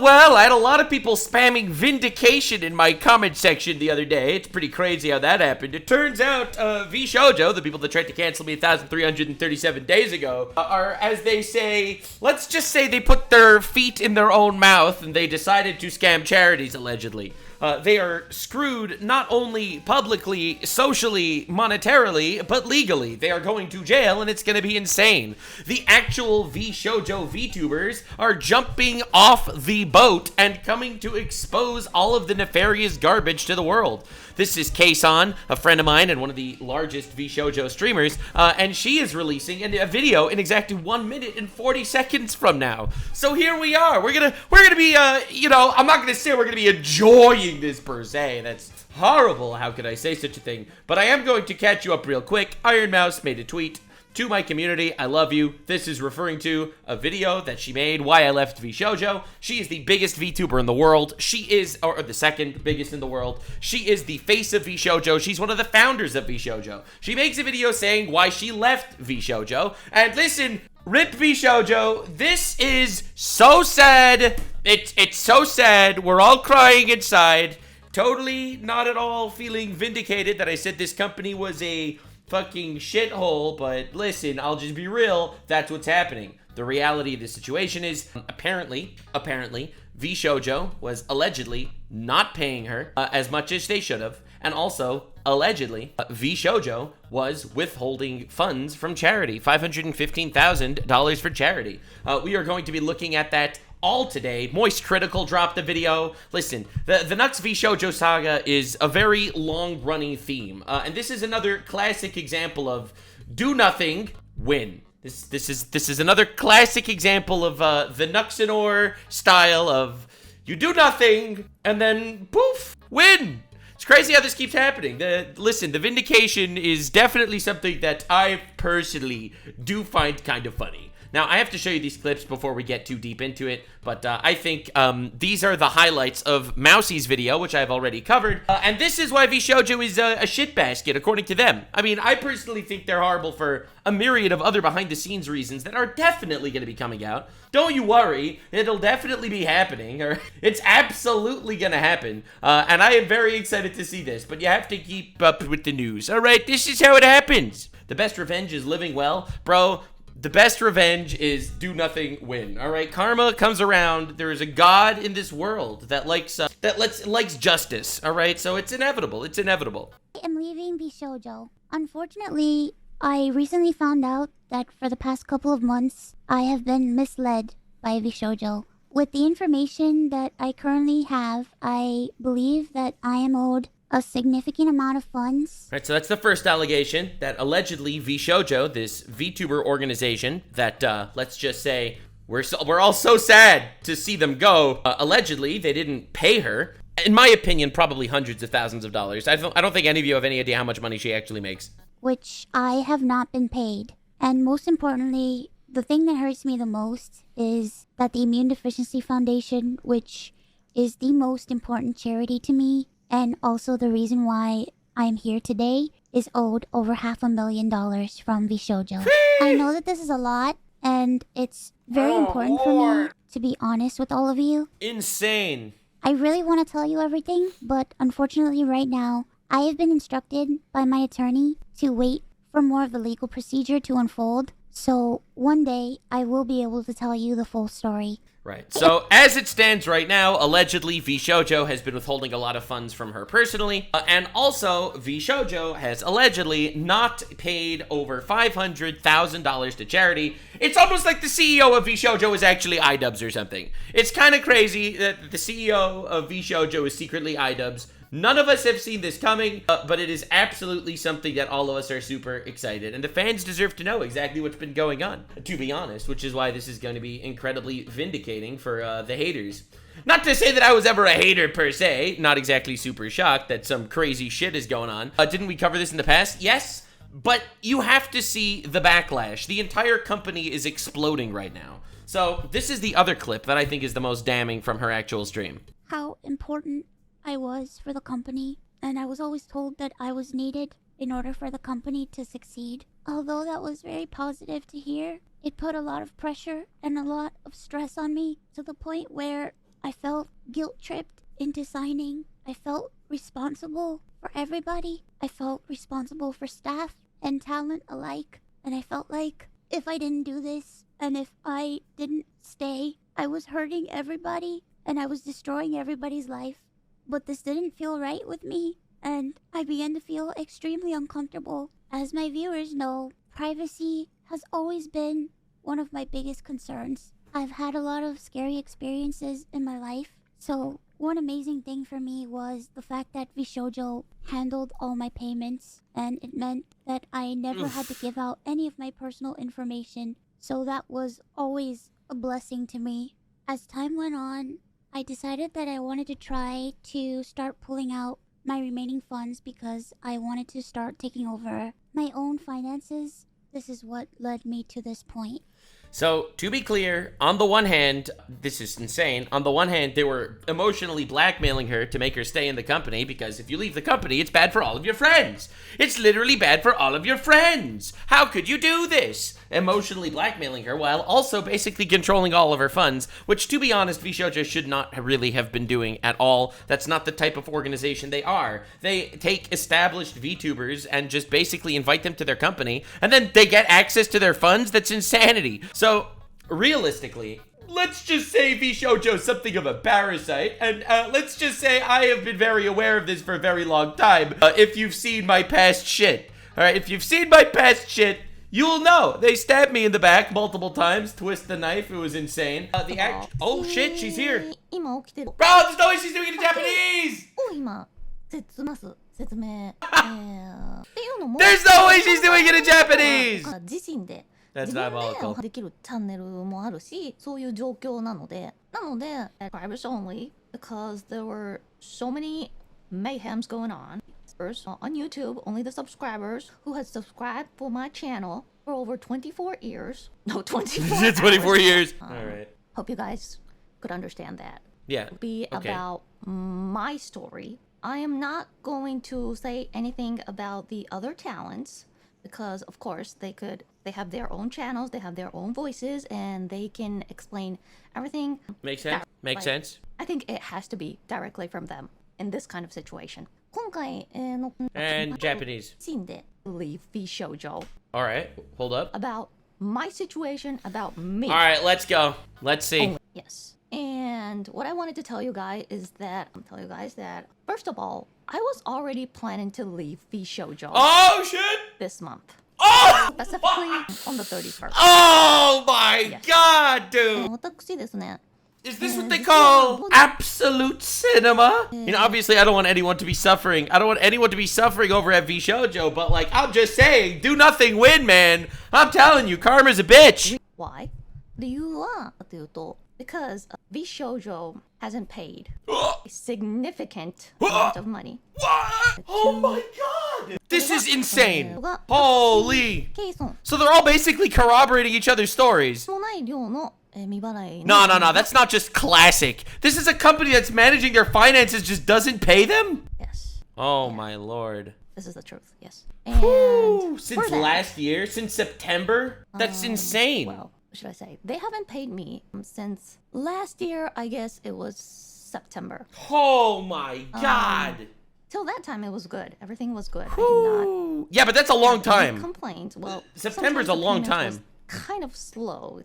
Well, I had a lot of people spamming vindication in my comment section the other day. It's pretty crazy how that happened. It turns out Vshojo, the people that tried to cancel me 1,337 days ago, are, as they say, let's just say they put their feet in their own mouth and they decided to scam charities, allegedly. They are screwed not only publicly, socially, monetarily, but legally. They are going to jail, and it's going to be insane. The actual Vshojo VTubers are jumping off the boat and coming to expose all of the nefarious garbage to the world. This is Kesan, a friend of mine and one of the largest Vshojo streamers, and she is releasing a video in exactly 1 minute and 40 seconds from now. So here we are. We're gonna be, I'm not gonna say we're gonna be enjoying this per se. That's horrible. How could I say such a thing? But I am going to catch you up real quick. Ironmouse made a tweet. To my community, I love you. This is referring to a video that she made, why I left Vshojo. She is the biggest VTuber in the world. She is, or the second biggest in the world. She is the face of Vshojo. She's one of the founders of Vshojo. She makes a video saying why she left Vshojo. And listen, rip Vshojo, this is so sad. It's so sad. We're all crying inside. Totally not at all feeling vindicated that I said this company was a fucking shithole, but listen, I'll just be real, that's what's happening. The reality of the situation is, apparently, Vshojo was allegedly not paying her as much as they should have, and also, allegedly, Vshojo was withholding funds from charity, $515,000 for charity. We are going to be looking at that all today. Moist Critical dropped the video. Listen, the Nux Vshojo saga is a very long-running theme, and this is another classic example of do nothing, win. This is another classic example of the Nuxanor style of you do nothing and then poof, win. It's crazy how this keeps happening. Listen, the vindication is definitely something that I personally do find kind of funny. Now, I have to show you these clips before we get too deep into it, but I think these are the highlights of Mousie's video, which I've already covered, and this is why Vshojo is a shitbasket, according to them. I mean, I personally think they're horrible for a myriad of other behind-the-scenes reasons that are definitely going to be coming out. Don't you worry, it'll definitely be happening, or it's absolutely going to happen, and I am very excited to see this, but you have to keep up with the news. All right, this is how it happens. The best revenge is living well. Bro, the best revenge is do nothing, win. All right, karma comes around. There is a God in this world that likes justice. All right, so it's inevitable. It's inevitable. I am leaving Vshojo. Unfortunately, I recently found out that for the past couple of months, I have been misled by Vshojo. With the information that I currently have, I believe that I am owed a significant amount of funds. All right, so that's the first allegation, that allegedly Vshojo, this VTuber organization that, let's just say, we're all so sad to see them go. Allegedly, they didn't pay her. In my opinion, probably hundreds of thousands of dollars. I don't think any of you have any idea how much money she actually makes. Which I have not been paid. And most importantly, the thing that hurts me the most is that the Immune Deficiency Foundation, which is the most important charity to me, and also the reason why I'm here today, is owed over $500,000 from Vshojo. I know that this is a lot, and it's very important for me to be honest with all of you. Insane. I really want to tell you everything, but unfortunately right now, I have been instructed by my attorney to wait for more of the legal procedure to unfold. So one day, I will be able to tell you the full story. Right. So, as it stands right now, allegedly, Vshojo has been withholding a lot of funds from her personally. And also, Vshojo has allegedly not paid over $500,000 to charity. It's almost like the CEO of Vshojo is actually iDubbbz or something. It's kind of crazy that the CEO of Vshojo is secretly iDubbbz. None of us have seen this coming, but it is absolutely something that all of us are super excited. And the fans deserve to know exactly what's been going on, to be honest, which is why this is going to be incredibly vindicating for the haters. Not to say that I was ever a hater per se, not exactly super shocked that some crazy shit is going on. Didn't we cover this in the past? Yes, but you have to see the backlash. The entire company is exploding right now. So this is the other clip that I think is the most damning from her actual stream. How important I was for the company, and I was always told that I was needed in order for the company to succeed. Although that was very positive to hear, it put a lot of pressure and a lot of stress on me to the point where I felt guilt-tripped into signing. I felt responsible for everybody. I felt responsible for staff and talent alike. And I felt like if I didn't do this and if I didn't stay, I was hurting everybody and I was destroying everybody's life. But this didn't feel right with me, and I began to feel extremely uncomfortable. As my viewers know, privacy has always been one of my biggest concerns. I've had a lot of scary experiences in my life, so one amazing thing for me was the fact that Vshojo handled all my payments, and it meant that I never had to give out any of my personal information, so that was always a blessing to me. As time went on, I decided that I wanted to try to start pulling out my remaining funds because I wanted to start taking over my own finances. This is what led me to this point. So, to be clear, on the one hand, this is insane. On the one hand, they were emotionally blackmailing her to make her stay in the company because if you leave the company, it's bad for all of your friends. It's literally bad for all of your friends. How could you do this? Emotionally blackmailing her while also basically controlling all of her funds, which, to be honest, Vshojo should not really have been doing at all. That's not the type of organization they are. They take established VTubers and just basically invite them to their company, and then they get access to their funds? That's insanity. So, realistically, let's just say Vshojo is something of a parasite, and let's just say I have been very aware of this for a very long time. If you've seen my past shit, alright, if you've seen my past shit, you'll know. They stabbed me in the back multiple times, twist the knife, it was insane. Oh shit, she's here. Bro, there's no way she's doing it in Japanese! There's no way she's doing it in Japanese! That's diabolical. Subscribers only because there were so many mayhems going on. First, on YouTube, only the subscribers who had subscribed for my channel for over 24 years. No, 24 24 years. Alright. Hope you guys could understand that. Yeah. Be okay. About my story. I am not going to say anything about the other talents because, of course, they have their own channels, they have their own voices, and they can explain everything. Makes sense? Makes sense? I think it has to be directly from them in this kind of situation. And Japanese. Leave Vshojo. Alright, hold up. About my situation, about me. Alright, let's go. Let's see. Yes. And what I wanted to tell you guys is that, first of all, I was already planning to leave Vshojo. Oh, shit! This month. Oh! Specifically on the 31st. Oh my god, dude! Is this what they call absolute cinema? You know, obviously I don't want anyone to be suffering. I don't want anyone to be suffering over at Vshojo, but like, I'm just saying, do nothing win, man. I'm telling you, karma's a bitch. Why? Because Vshojo hasn't paid a significant amount of money. What? Oh my god! This is insane. Holy. So they're all basically corroborating each other's stories. No, that's not just classic. This is a company that's managing their finances just doesn't pay them? Yes. Oh my lord. This is the truth, yes. And since last year? Since September? That's insane. Well, what should I say? They haven't paid me since last year, I guess it was September. Oh my god. Till that time, it was good. Everything was good. Yeah, but that's a long time. Complaints. Well, September's a long time. Kind of slow.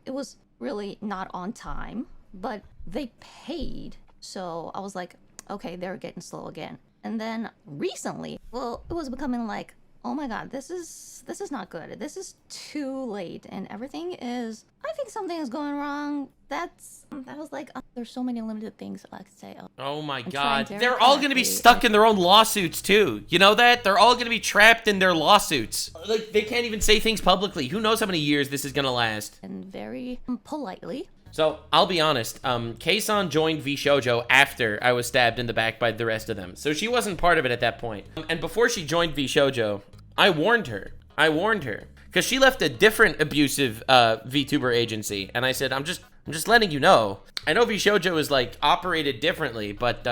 It was really not on time, but they paid. So I was like, okay, they're getting slow again. And then recently, well, it was becoming like, oh my god, this is not good. This is too late, and everything is. I think something is going wrong. That was like, there's so many limited things I could say. Oh my god, they're all gonna be stuck in their own lawsuits too. You know that? They're all gonna be trapped in their lawsuits. Like they can't even say things publicly. Who knows how many years this is gonna last? And very politely. So, I'll be honest, Kesan joined Vshojo after I was stabbed in the back by the rest of them. So she wasn't part of it at that point. And before she joined Vshojo, I warned her. Because she left a different abusive VTuber agency. And I said, I'm just letting you know. I know Vshojo is like operated differently, but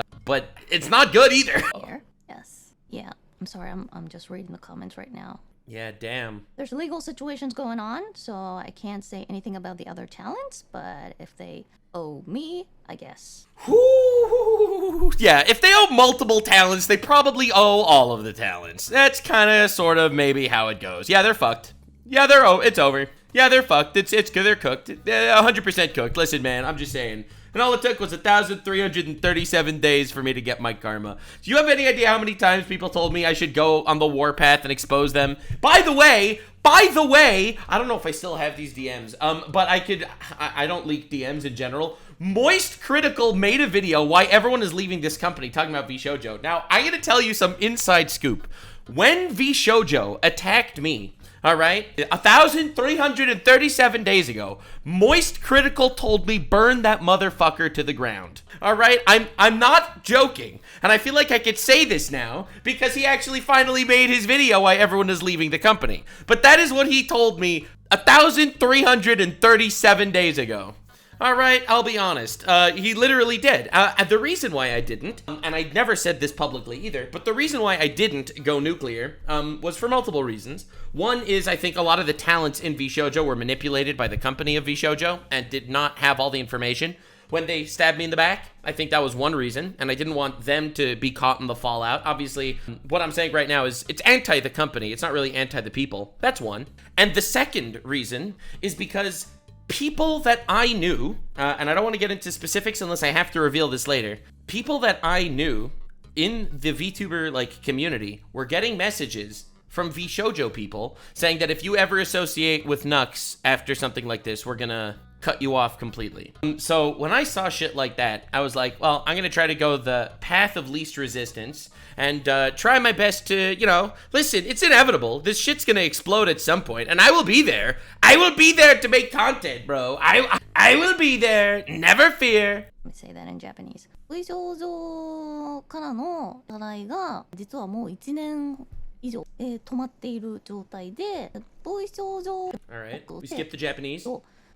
it's not good either. Here? Yes. Yeah. I'm sorry, I'm just reading the comments right now. Yeah, damn. There's legal situations going on, so I can't say anything about the other talents, but if they owe me, I guess. Whoo! Yeah, if they owe multiple talents, they probably owe all of the talents. That's kind of, sort of, maybe how it goes. Yeah, they're fucked. Yeah, it's over. Yeah, they're fucked. It's good. They're cooked. 100% cooked. Listen, man, I'm just saying. And all it took was 1,337 days for me to get my karma. Do you have any idea how many times people told me I should go on the warpath and expose them? By the way, I don't know if I still have these DMs, but I don't leak DMs in general. Moist Critical made a video why everyone is leaving this company talking about Vshojo. Now, I'm going to tell you some inside scoop. When Vshojo attacked me, all right, 1,337 days ago, Moist Critical told me burn that motherfucker to the ground. All right, I'm not joking, and I feel like I could say this now because he actually finally made his video why everyone is leaving the company. But that is what he told me 1,337 days ago. All right, I'll be honest. He literally did. The reason why I didn't, and I never said this publicly either, but the reason why I didn't go nuclear was for multiple reasons. One is I think a lot of the talents in Vshojo were manipulated by the company of Vshojo and did not have all the information when they stabbed me in the back. I think that was one reason, and I didn't want them to be caught in the fallout. Obviously, what I'm saying right now is it's anti the company. It's not really anti the people. That's one. And the second reason is because people that I knew, and I don't want to get into specifics unless I have to reveal this later, people that I knew in the VTuber community were getting messages from Vshojo people saying that if you ever associate with Nux after something like this, we're gonna cut you off completely. So when I saw shit like that, I was like, well, I'm gonna try to go the path of least resistance and try my best to, listen, it's inevitable. This shit's gonna explode at some point, and I will be there. I will be there to make content, bro. I will be there. Never fear. Let me say that in Japanese. 水症状からの課題が実はもう1年以上、止まっている状態で、水症状 Alright, we skipped the Japanese.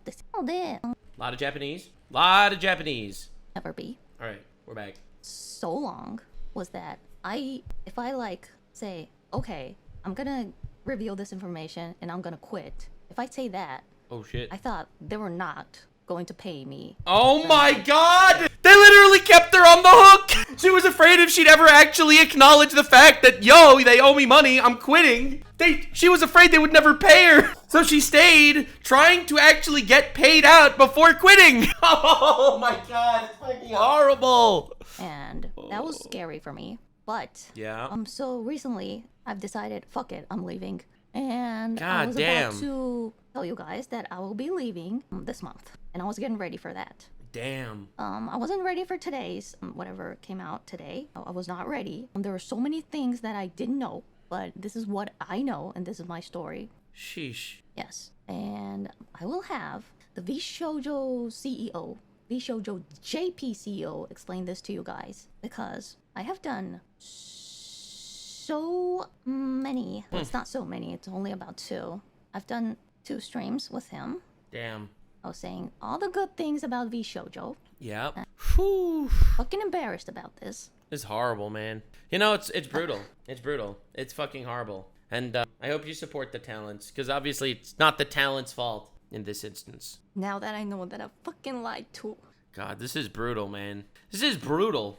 ですので、Lot of Japanese. Lot of Japanese. never be. Alright, we're back. So long was that if I say, okay, I'm gonna reveal this information and I'm gonna quit. If I say that, Oh shit. I thought they were not going to pay me. Oh my god! They literally kept her on the hook! She was afraid if she'd ever actually acknowledge the fact that, yo, they owe me money, I'm quitting. She was afraid they would never pay her. So she stayed trying to actually get paid out before quitting. Oh my god, it's fucking horrible. And that was scary for me. But yeah. So recently I've decided, fuck it, I'm leaving. And God I was damn. about to tell you guys that I will be leaving this month. And I was getting ready for that. Damn. I wasn't ready for today's, whatever came out today. I was not ready. There were so many things that I didn't know, but this is what I know, and this is my story. Sheesh. Yes. And I will have the Vshojo CEO, Vshojo JP CEO explain this to you guys, because I have done so many. Well, it's not so many. It's only about 2. I've done 2 streams with him. Damn. I was saying all the good things about Vshojo. Yep. Whew. Fucking embarrassed about this. It's horrible, man. It's brutal. It's brutal. It's fucking horrible. And I hope you support the talents, because obviously it's not the talent's fault in this instance. Now that I know that I fucking lied to. God, this is brutal, man. This is brutal.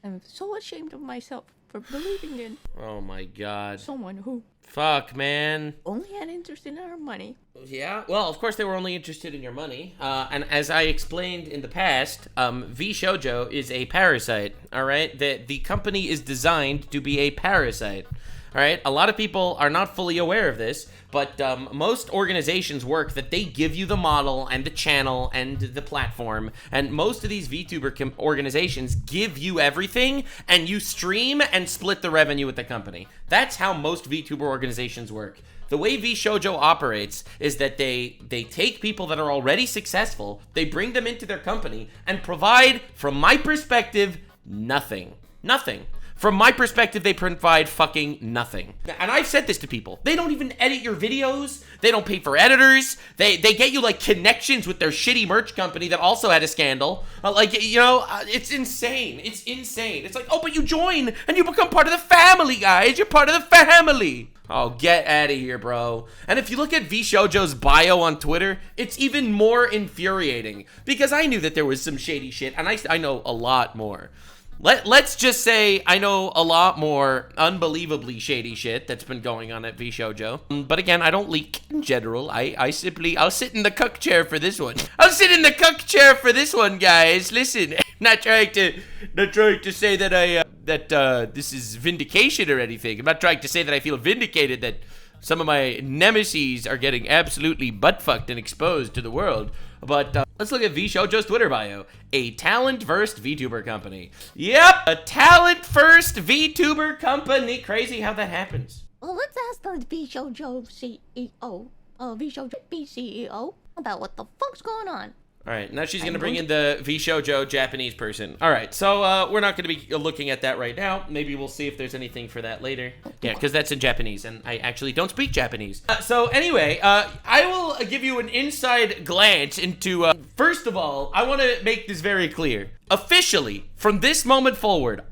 I'm so ashamed of myself for believing in Oh my god. someone who Fuck, man. only had interest in our money. Yeah, well, of course they were only interested in your money. And as I explained in the past, Vshojo is a parasite, all right? The company is designed to be a parasite, all right? A lot of people are not fully aware of this, but most organizations work that they give you the model and the channel and the platform, and most of these VTuber organizations give you everything, and you stream and split the revenue with the company. That's how most VTuber organizations work. The way Vshojo operates is that they take people that are already successful, they bring them into their company, and provide, from my perspective, nothing. Nothing. From my perspective, they provide fucking nothing. And I've said this to people. They don't even edit your videos. They don't pay for editors. They get you like connections with their shitty merch company that also had a scandal. It's insane. It's insane. It's like, oh, but you join and you become part of the family, guys. You're part of the family. Oh, get out of here, bro. And if you look at Vshojo's bio on Twitter, it's even more infuriating because I knew that there was some shady shit and I know a lot more. Let's just say I know a lot more unbelievably shady shit that's been going on at Vshojo. But again, I don't leak in general. I'll sit in the cuck chair for this one. I'll sit in the cuck chair for this one, guys. Listen, not trying to say that this is vindication or anything. I'm not trying to say that I feel vindicated that some of my nemesis are getting absolutely butt-fucked and exposed to the world. But let's look at Vshojo's Twitter bio. A talent-first VTuber company. Yep, a talent-first VTuber company. Crazy how that happens. Well, let's ask the Vshojo CEO, Vshojo CEO, about what the fuck's going on. All right, now she's going to bring in the Vshojo Japanese person. All right, so we're not going to be looking at that right now. Maybe we'll see if there's anything for that later. Yeah, because that's in Japanese, and I actually don't speak Japanese. So anyway, I will give you an inside glance into... first of all, I want to make this very clear. Officially, from this moment forward,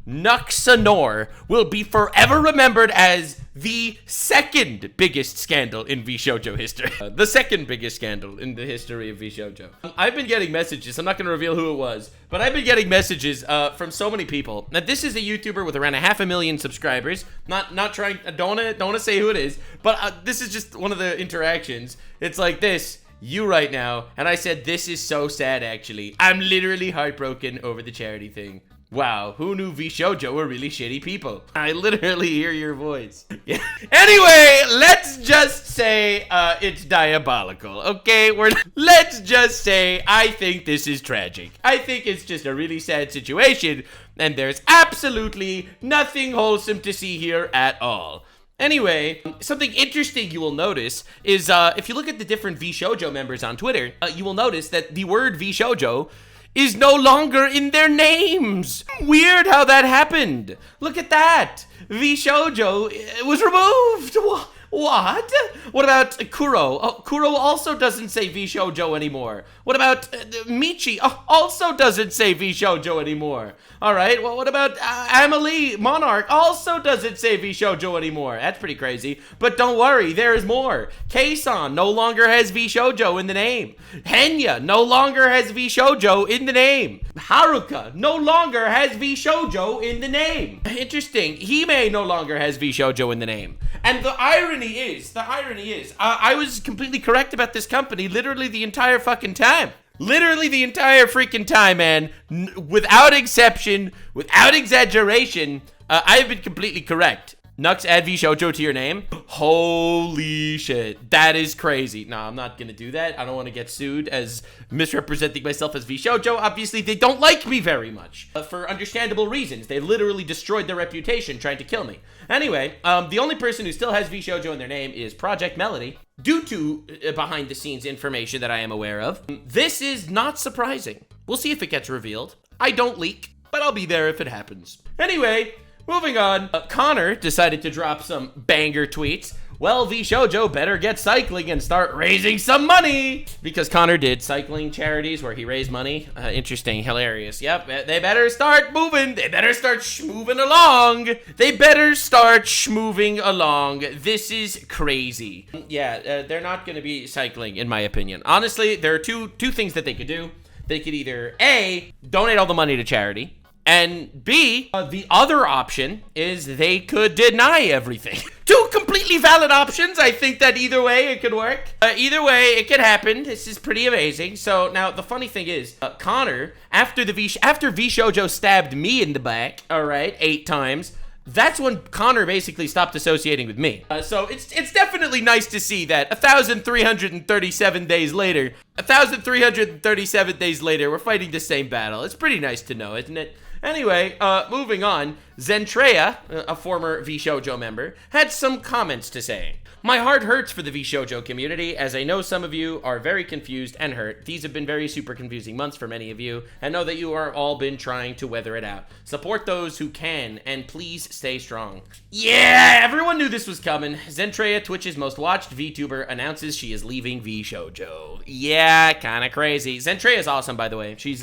Nuxanor will be forever remembered as the second biggest scandal in Vshojo history. The second biggest scandal in the history of Vshojo. I've been getting messages, I'm not going to reveal who it was, but I've been getting messages from so many people. Now, this is a YouTuber with around 500,000 subscribers. Not trying, don't want to say who it is, but this is just one of the interactions. It's like this. You right now, and I said, this is so sad, actually. I'm literally heartbroken over the charity thing. Wow, who knew Vshojo were really shitty people? I literally hear your voice. Yeah. Anyway, let's just say it's diabolical, okay? Let's just say I think this is tragic. I think it's just a really sad situation, and there's absolutely nothing wholesome to see here at all. Anyway, something interesting you will notice is if you look at the different Vshojo members on Twitter, you will notice that the word Vshojo is no longer in their names. Weird how that happened. Look at that. Vshojo was removed. What? What about Kuro? Oh, Kuro also doesn't say Vshojo anymore. What about Michi? Oh, also doesn't say Vshojo anymore. All right, well, what about Amelie Monarch? Also doesn't say Vshojo anymore. That's pretty crazy. But don't worry, there's more. Kesan no longer has Vshojo in the name. Henya no longer has Vshojo in the name. Haruka no longer has Vshojo in the name. Interesting. Hime no longer has Vshojo in the name. And the irony is, I was completely correct about this company literally the entire fucking time. Literally the entire freaking time, man. Without exception, without exaggeration, I've been completely correct. Nux, add Vshojo to your name. Holy shit. That is crazy. No, I'm not gonna do that. I don't want to get sued as misrepresenting myself as Vshojo. Obviously, they don't like me very much. For understandable reasons. They literally destroyed their reputation trying to kill me. Anyway, the only person who still has Vshojo in their name is Project Melody. Due to behind-the-scenes information that I am aware of. This is not surprising. We'll see if it gets revealed. I don't leak, but I'll be there if it happens. Anyway, moving on. Connor decided to drop some banger tweets. Well, Vshojo better get cycling and start raising some money. Because Connor did cycling charities where he raised money. Interesting, hilarious. Yep, they better start moving. They better start schmoving along. They better start schmoving along. This is crazy. Yeah, they're not going to be cycling, in my opinion. Honestly, there are two things that they could do. They could either, A, donate all the money to charity. And B, the other option is they could deny everything. Two completely valid options. I think that either way it could work. Either way it could happen. This is pretty amazing. So now the funny thing is, Connor, after Vshojo stabbed me in the back, all right, 8 times, that's when Connor basically stopped associating with me. So it's definitely nice to see that 1,337 days later, we're fighting the same battle. It's pretty nice to know, isn't it? Anyway, moving on, Zentreya, a former Vshojo member, had some comments to say. My heart hurts for the Vshojo community, as I know some of you are very confused and hurt. These have been very super confusing months for many of you, and know that you are all been trying to weather it out. Support those who can, and please stay strong. Yeah, everyone knew this was coming. Zentreya, Twitch's most watched VTuber, announces she is leaving Vshojo. Yeah, kinda crazy. Zentreya is awesome, by the way. She's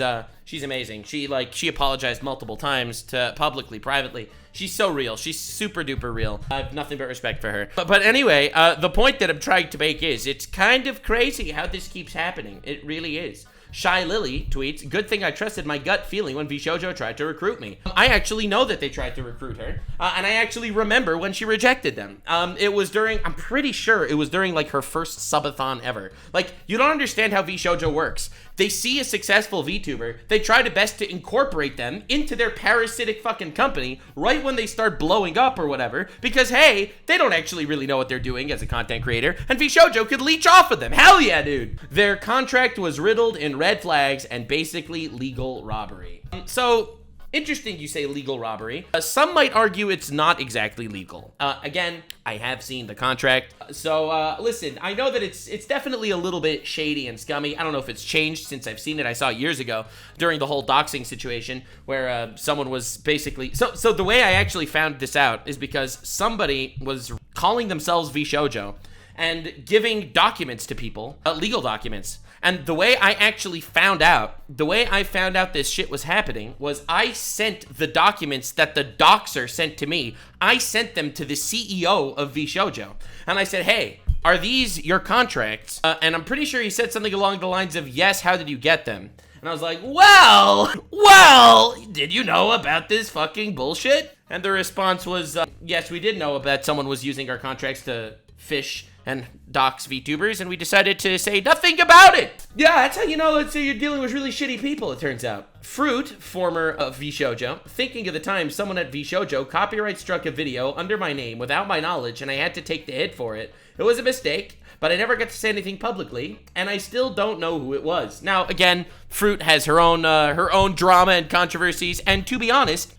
amazing. She apologized multiple times to publicly, privately. She's so real. She's super duper real. I have nothing but respect for her. But anyway, the point that I'm trying to make is it's kind of crazy how this keeps happening. It really is. Shy Lily tweets, good thing I trusted my gut feeling when Vshojo tried to recruit me. I actually know that they tried to recruit her, and I actually remember when she rejected them. It was during, I'm pretty sure it was during like her first subathon ever. Like, you don't understand how Vshojo works. They see a successful VTuber, they try to best to incorporate them into their parasitic fucking company right when they start blowing up or whatever, because hey, they don't actually really know what they're doing as a content creator, and Vshojo could leech off of them. Hell yeah, dude. Their contract was riddled in red flags and basically legal robbery. So, interesting you say legal robbery. Some might argue it's not exactly legal. Again, I have seen the contract. So, listen, I know that it's definitely a little bit shady and scummy. I don't know if it's changed since I've seen it. I saw it years ago during the whole doxing situation where someone was basically... So the way I actually found this out is because somebody was calling themselves Vshojo and giving documents to people, legal documents. And the way I actually found out, this shit was happening was I sent the documents that the doxer sent to me. I sent them to the CEO of Vshojo. And I said, hey, are these your contracts? And I'm pretty sure he said something along the lines of, yes, how did you get them? And I was like, well, did you know about this fucking bullshit? And the response was, yes, we did know that someone was using our contracts to fish and dox VTubers, and we decided to say nothing about it. Yeah, that's how you know, let's say you're dealing with really shitty people, it turns out. Fruit, former of Vshojo, thinking of the time someone at Vshojo copyright struck a video under my name without my knowledge, and I had to take the hit for it. It was a mistake, but I never got to say anything publicly, and I still don't know who it was. Now, again, Fruit has her own drama and controversies, and to be honest,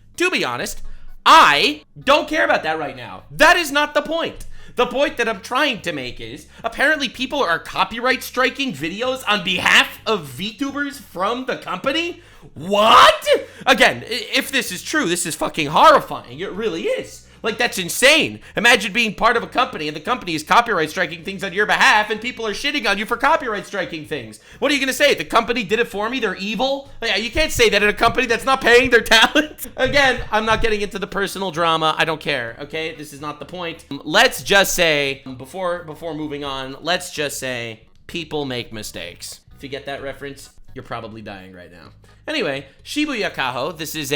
I don't care about that right now. That is not the point. The point that I'm trying to make is, apparently people are copyright striking videos on behalf of VTubers from the company? What? Again, if this is true, this is fucking horrifying. It really is. Like, that's insane. Imagine being part of a company and the company is copyright striking things on your behalf and people are shitting on you for copyright striking things. What are you gonna say? The company did it for me? They're evil? Yeah, you can't say that in a company that's not paying their talent. Again, I'm not getting into the personal drama. I don't care, okay? This is not the point. Let's just say, before moving on, let's just say people make mistakes. If you get that reference, you're probably dying right now. Anyway, Shibuya Kaho, this is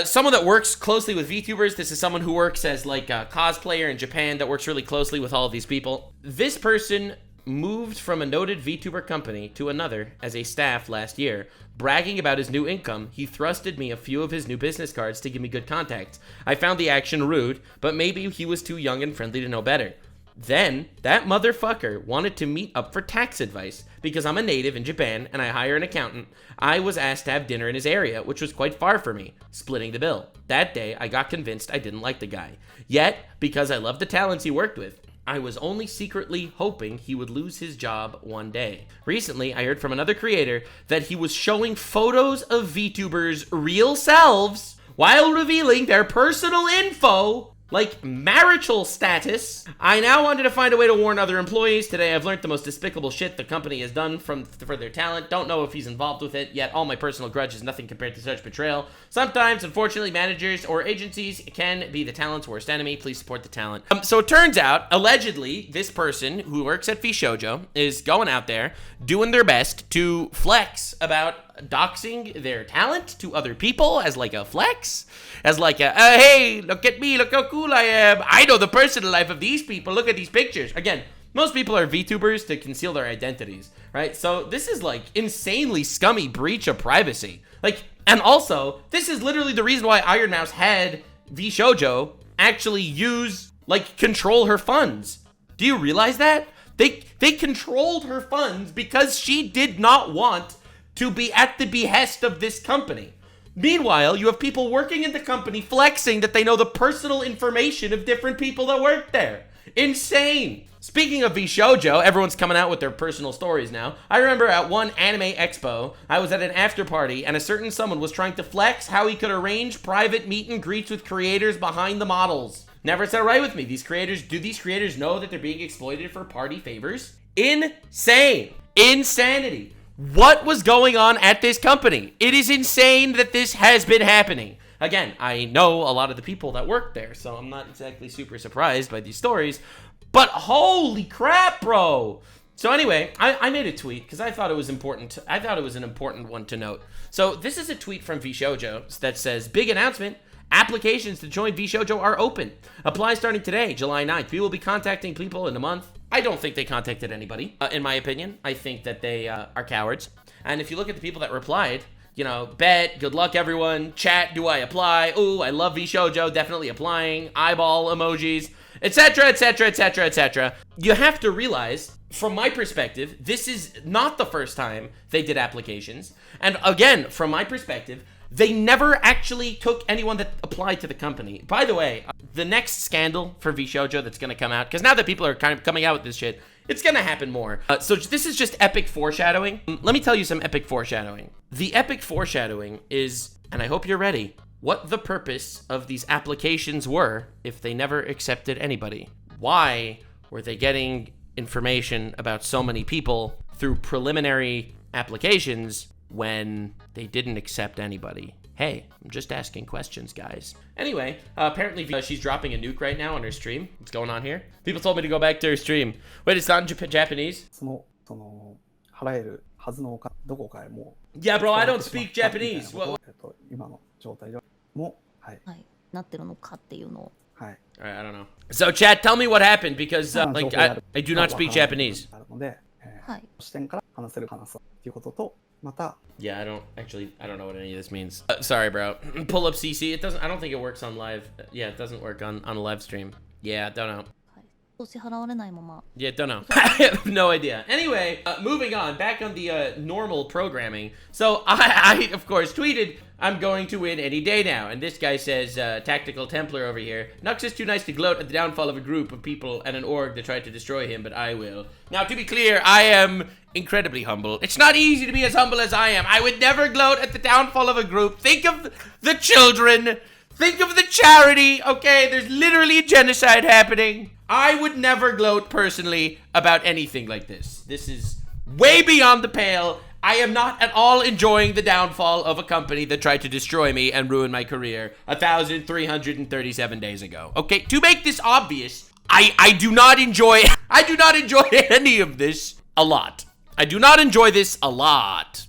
someone that works closely with VTubers. This is someone who works as like a cosplayer in Japan that works really closely with all of these people. This person moved from a noted VTuber company to another as a staff last year. Bragging about his new income, he thrusted me a few of his new business cards to give me good contacts. I found the action rude, but maybe he was too young and friendly to know better. Then, that motherfucker wanted to meet up for tax advice. Because I'm a native in Japan and I hire an accountant, I was asked to have dinner in his area, which was quite far for me, splitting the bill. That day, I got convinced I didn't like the guy. Yet, because I loved the talents he worked with, I was only secretly hoping he would lose his job one day. Recently, I heard from another creator that he was showing photos of VTubers' real selves while revealing their personal info, like marital status. I now wanted to find a way to warn other employees. Today I've learned the most despicable shit the company has done for their talent. Don't know if he's involved with it, yet all my personal grudge is nothing compared to such betrayal. Sometimes, unfortunately, managers or agencies can be the talent's worst enemy. Please support the talent. So it turns out, allegedly, this person who works at Vshojo is going out there doing their best to flex about doxing their talent to other people as like a flex, as like a, hey, look at me, look how cool I am. I know the personal life of these people. Look at these pictures. Again, most people are VTubers to conceal their identities, right? So this is like insanely scummy breach of privacy. Like, and also, this is literally the reason why Ironmouse had Vshojo actually control her funds. Do you realize that? They controlled her funds because she did not want to be at the behest of this company. Meanwhile, you have people working in the company flexing that they know the personal information of different people that work there. Insane. Speaking of Vshojo, everyone's coming out with their personal stories now. I remember at one anime expo, I was at an after party and a certain someone was trying to flex how he could arrange private meet and greets with creators behind the models. Never sat right with me. Do these creators know that they're being exploited for party favors? Insane. Insanity. What was going on at this company? It is insane that this has been happening. Again, I know a lot of the people that work there, so I'm not exactly super surprised by these stories, but holy crap, bro. So anyway, I made a tweet because I thought it was important. I thought it was an important one to note. So this is a tweet from Vshojo that says, big announcement. Applications to join Vshojo are open. Apply starting today, July 9th. We will be contacting people in a month. I don't think they contacted anybody, in my opinion. I think that they are cowards. And if you look at the people that replied, you know, bet, good luck everyone, chat, do I apply? Ooh, I love Vshojo, definitely applying, eyeball emojis, etc., etc., etc., etc. You have to realize, from my perspective, this is not the first time they did applications. And again, from my perspective, they never actually took anyone that applied to the company. By the way, the next scandal for Vshojo that's going to come out, because now that people are kind of coming out with this shit, it's going to happen more. So this is just epic foreshadowing. Let me tell you some epic foreshadowing. The epic foreshadowing is, and I hope you're ready, what the purpose of these applications were if they never accepted anybody. Why were they getting information about so many people through preliminary applications when they didn't accept anybody? Hey, I'm just asking questions, guys. Anyway, apparently she's dropping a nuke right now on her stream. What's going on here? People told me to go back to her stream. Wait, it's not in Japanese? Yeah, bro, I don't speak Japanese. What? はい、なってるのかっていうのを。 Alright, I don't know. So, chat, tell me what happened, because like I do not speak Japanese. はい。 Yeah, I don't know what any of this means. Sorry, bro. Pull up CC. I don't think it works on live. Yeah, it doesn't work on a live stream. Yeah, don't know. はい。支払われないまま。 Yeah, don't know. I have no idea. Anyway, moving on, back on the normal programming. So I of course tweeted, I'm going to win any day now. And this guy says, Tactical Templar over here, Nux is too nice to gloat at the downfall of a group of people and an org that tried to destroy him, but I will. Now, to be clear, I am incredibly humble. It's not easy to be as humble as I am. I would never gloat at the downfall of a group. Think of the children. Think of the charity. Okay, there's literally a genocide happening. I would never gloat personally about anything like this. This is way beyond the pale. I am not at all enjoying the downfall of a company that tried to destroy me and ruin my career 1,337 days ago. Okay, to make this obvious, I do not enjoy any of this a lot. I do not enjoy this a lot.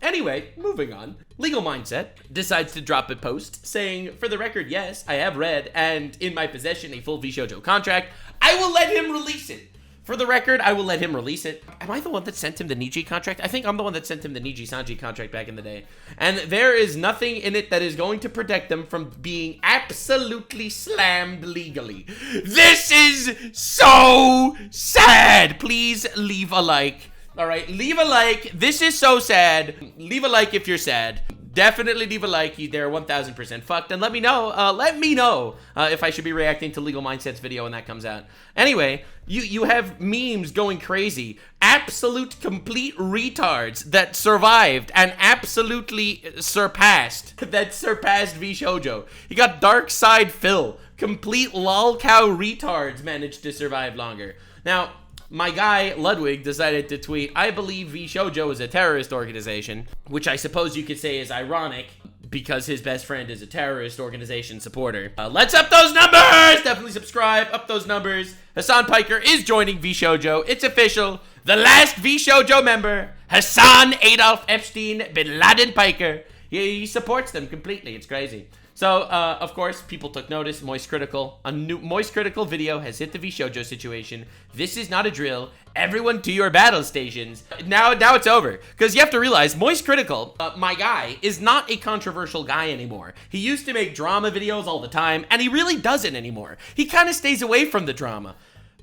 Anyway, moving on. Legal Mindset decides to drop a post saying, for the record, yes, I have read and in my possession a full Vshojo contract. I will let him release it. For the record, I will let him release it. Am I the one that sent him the Niji contract? I think I'm the one that sent him the Niji Sanji contract back in the day. And there is nothing in it that is going to protect them from being absolutely slammed legally. This is so sad. Please leave a like. All right, leave a like. This is so sad. Leave a like if you're sad. Definitely leave a like. They're 1000% fucked. And let me know. If I should be reacting to Legal Mindset's video when that comes out. Anyway, you have memes going crazy. Absolute complete retards that survived and absolutely surpassed Vshojo. You got Dark Side Phil. Complete lolcow retards managed to survive longer. Now, my guy, Ludwig, decided to tweet, I believe Vshojo is a terrorist organization, which I suppose you could say is ironic because his best friend is a terrorist organization supporter. Let's up those numbers! Definitely subscribe, up those numbers. Hasan Piker is joining Vshojo. It's official. The last Vshojo member, Hasan Adolf Epstein Bin Laden Piker. He supports them completely. It's crazy. So, of course, people took notice. Moist Critical. A new Moist Critical video has hit the Vshojo situation. This is not a drill. Everyone to your battle stations. Now it's over. Because you have to realize, Moist Critical, my guy, is not a controversial guy anymore. He used to make drama videos all the time, and he really doesn't anymore. He kind of stays away from the drama.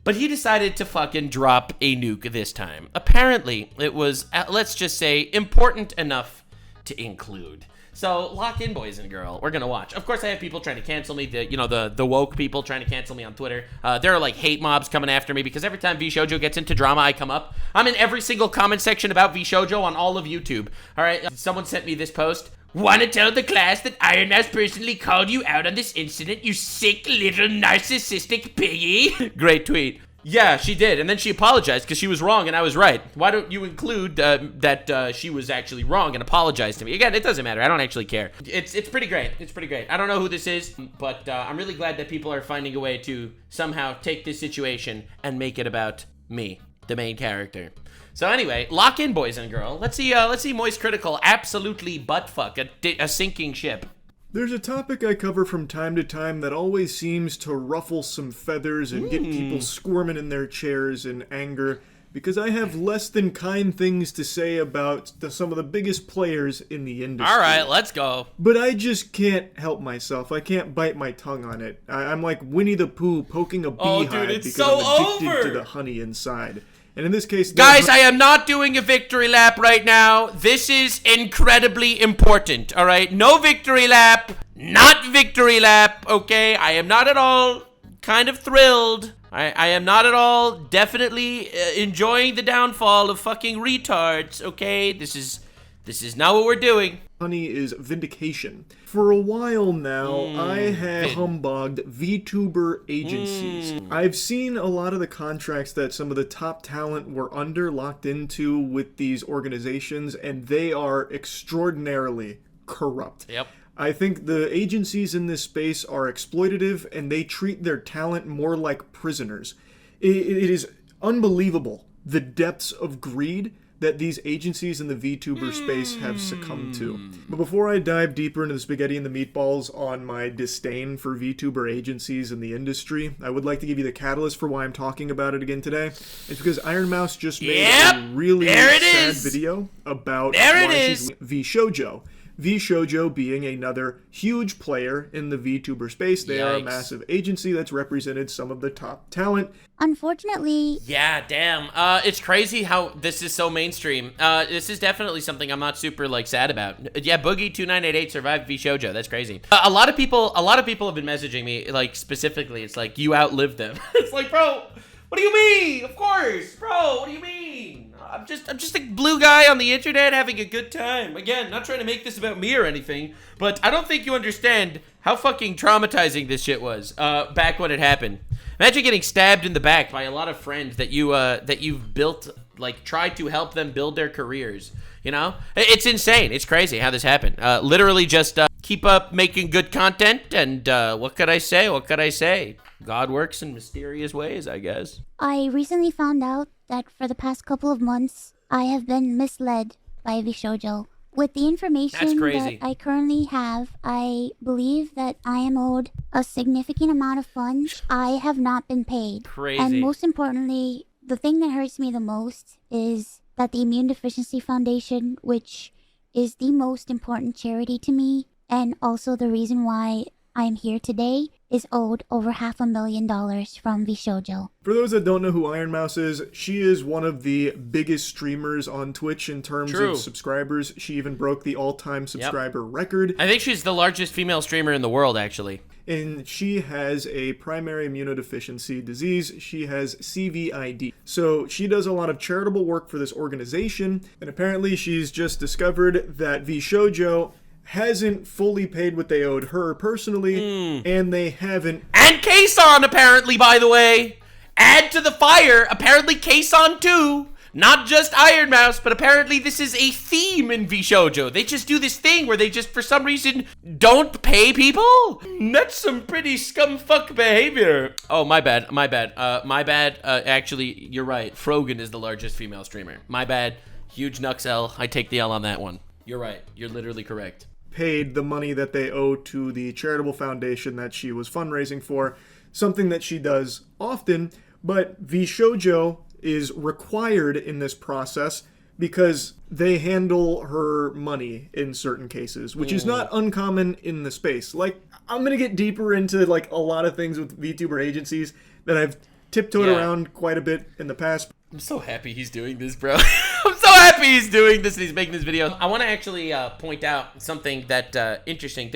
But he decided to fucking drop a nuke this time. Apparently, it was, let's just say, important enough to include. So lock in, boys and girl. We're gonna watch. Of course, I have people trying to cancel me. The woke people trying to cancel me on Twitter. There are like hate mobs coming after me because every time Vshojo gets into drama, I come up. I'm in every single comment section about Vshojo on all of YouTube. All right. Someone sent me this post. Want to tell the class that Ironmouse personally called you out on this incident, you sick little narcissistic piggy? Great tweet. Yeah, she did, and then she apologized because she was wrong and I was right. Why don't you include that she was actually wrong and apologize to me? Again, it doesn't matter. I don't actually care. It's pretty great. It's pretty great. I don't know who this is, but I'm really glad that people are finding a way to somehow take this situation and make it about me, the main character. So anyway, lock in, boys and girl. Let's see Moist Critical absolutely buttfuck a sinking ship. There's a topic I cover from time to time that always seems to ruffle some feathers and get people squirming in their chairs in anger, because I have less than kind things to say about some of the biggest players in the industry. All right, let's go. But I just can't help myself. I can't bite my tongue on it. I'm like Winnie the Pooh poking a beehive because so I'm addicted over to the honey inside. And in this case... Guys, I am not doing a victory lap right now. This is incredibly important, all right? No victory lap. Not victory lap, okay? I am not at all kind of thrilled. I am not at all definitely enjoying the downfall of fucking retards, okay? This is not what we're doing. Honey is vindication. For a while now, I have humbugged VTuber agencies. I've seen a lot of the contracts that some of the top talent were locked into with these organizations, and they are extraordinarily corrupt. Yep. I think the agencies in this space are exploitative, and they treat their talent more like prisoners. It is unbelievable the depths of greed that these agencies in the VTuber space have succumbed to. But before I dive deeper into the spaghetti and the meatballs on my disdain for VTuber agencies in the industry, I would like to give you the catalyst for why I'm talking about it again today. It's because Ironmouse just made a really sad video about why she's Vshojo. Vshojo being another huge player in the VTuber space. They are a massive agency that's represented some of the top talent. Unfortunately... Yeah, damn. It's crazy how this is so mainstream. This is definitely something I'm not super, like, sad about. Yeah, Boogie2988 survived Vshojo. That's crazy. A lot of people have been messaging me, like, specifically. It's like, you outlived them. It's like, bro, what do you mean? Of course. Bro, what do you mean? I'm just a blue guy on the internet having a good time. Again, not trying to make this about me or anything, but I don't think you understand how fucking traumatizing this shit was back when it happened. Imagine getting stabbed in the back by a lot of friends that you've built, like, tried to help them build their careers. You know, it's insane. It's crazy how this happened. Literally just keep up making good content, and what could I say? What could I say? God works in mysterious ways, I guess. I recently found out that for the past couple of months, I have been misled by Vshojo. With the information that I currently have, I believe that I am owed a significant amount of funds. I have not been paid. Crazy. And most importantly, the thing that hurts me the most is that the Immune Deficiency Foundation, which is the most important charity to me, and also the reason why I'm here today, is owed over $500,000 from Vshojo. For those that don't know who Ironmouse is, she is one of the biggest streamers on Twitch in terms of subscribers. She even broke the all-time subscriber record. I think she's the largest female streamer in the world, actually. And she has a primary immunodeficiency disease. She has CVID. So she does a lot of charitable work for this organization, and apparently she's just discovered that Vshojo hasn't fully paid what they owed her personally, and they haven't. And Kesan, apparently, by the way. Add to the fire, apparently Kesan too. Not just Ironmouse, but apparently this is a theme in Vshojo. They just do this thing where they just, for some reason, don't pay people? That's some pretty scumfuck behavior. Oh, my bad. Actually, you're right. Frogan is the largest female streamer. My bad. Huge Nux L. I take the L on that one. You're right. You're literally correct. Paid the money that they owe to the charitable foundation that she was fundraising for, something that she does often, but Vshojo is required in this process because they handle her money in certain cases, which is not uncommon in the space. Like, I'm gonna get deeper into like a lot of things with VTuber agencies that I've tiptoed around quite a bit in the past. I'm so happy he's doing this, bro. I'm so happy happy he's doing this and he's making this video. I want to actually point out something that interesting.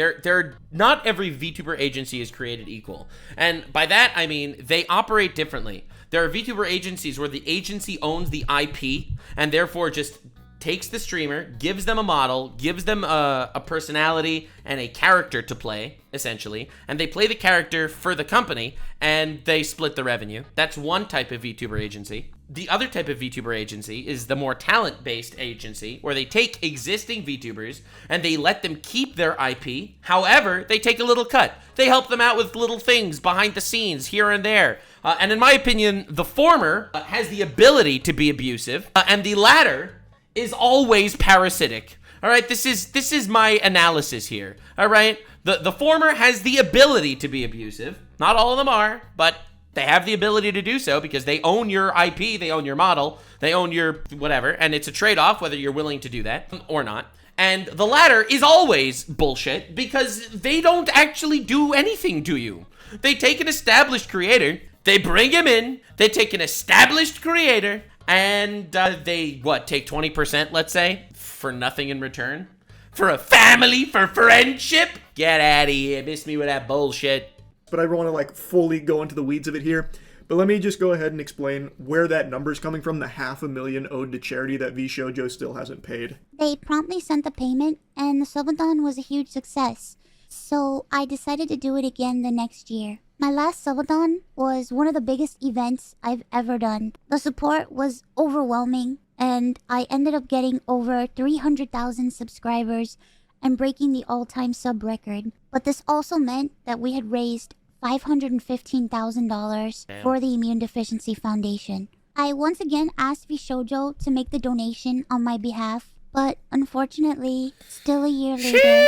Not every VTuber agency is created equal. And by that, I mean they operate differently. There are VTuber agencies where the agency owns the IP and therefore just takes the streamer, gives them a model, gives them a personality and a character to play, essentially, and they play the character for the company, and they split the revenue. That's one type of VTuber agency. The other type of VTuber agency is the more talent-based agency, where they take existing VTubers and they let them keep their IP. However, they take a little cut. They help them out with little things behind the scenes here and there. And in my opinion, the former has the ability to be abusive, and the latter is always parasitic. All right, this is my analysis here. All right, the former has the ability to be abusive. Not all of them are, but they have the ability to do so because they own your IP, they own your model, they own your whatever, and it's a trade-off whether you're willing to do that or not. And the latter is always bullshit because they don't actually do anything to you. They take an established creator, they bring him in, they take an established creator, and they, take 20%, let's say, for nothing in return? For a family, for friendship? Get out of here, miss me with that bullshit. But I want to fully go into the weeds of it here. But let me just go ahead and explain where that number's coming from, the $500,000 owed to charity that Vshojo still hasn't paid. They promptly sent the payment, and the subathon was a huge success. So I decided to do it again the next year. My last subathon was one of the biggest events I've ever done. The support was overwhelming, and I ended up getting over 300,000 subscribers and breaking the all-time sub record. But this also meant that we had raised $515,000 for the Immune Deficiency Foundation. I once again asked Vshojo to make the donation on my behalf, but unfortunately, still a year later,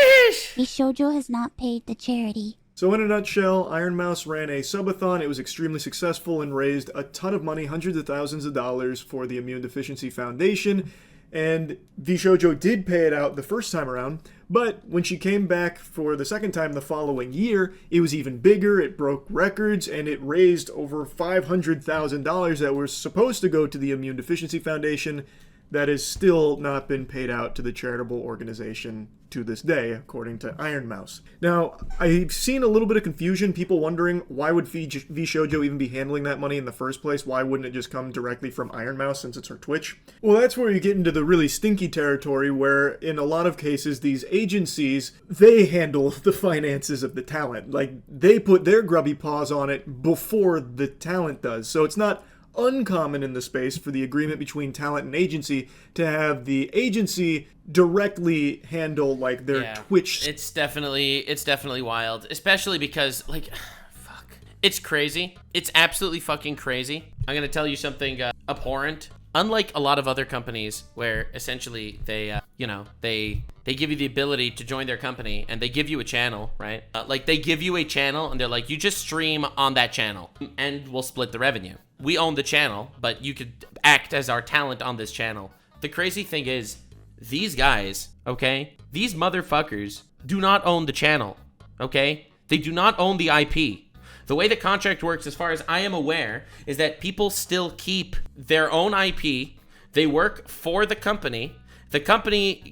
Vshojo has not paid the charity. So in a nutshell, Ironmouse ran a subathon. It was extremely successful and raised a ton of money, hundreds of thousands of dollars for the Immune Deficiency Foundation. And Vshojo did pay it out the first time around, but when she came back for the second time the following year, it was even bigger, it broke records, and it raised over $500,000 that were supposed to go to the Immune Deficiency Foundation that has still not been paid out to the charitable organization to this day, according to Ironmouse. Now, I've seen a little bit of confusion, people wondering why would Vshojo even be handling that money in the first place? Why wouldn't it just come directly from Ironmouse since it's her Twitch? Well, that's where you get into the really stinky territory where, in a lot of cases, these agencies, they handle the finances of the talent. They put their grubby paws on it before the talent does. So it's not uncommon in the space for the agreement between talent and agency to have the agency directly handle their Twitch. It's definitely wild, especially because fuck, it's crazy. It's absolutely fucking crazy. I'm gonna tell you something abhorrent. Unlike a lot of other companies where essentially they give you the ability to join their company and they give you a channel, right? They give you a channel and they're like, you just stream on that channel and we'll split the revenue. We own the channel, but you could act as our talent on this channel. The crazy thing is, these guys, okay? These motherfuckers do not own the channel, okay? They do not own the IP. The way the contract works, as far as I am aware, is that people still keep their own IP. They work for the company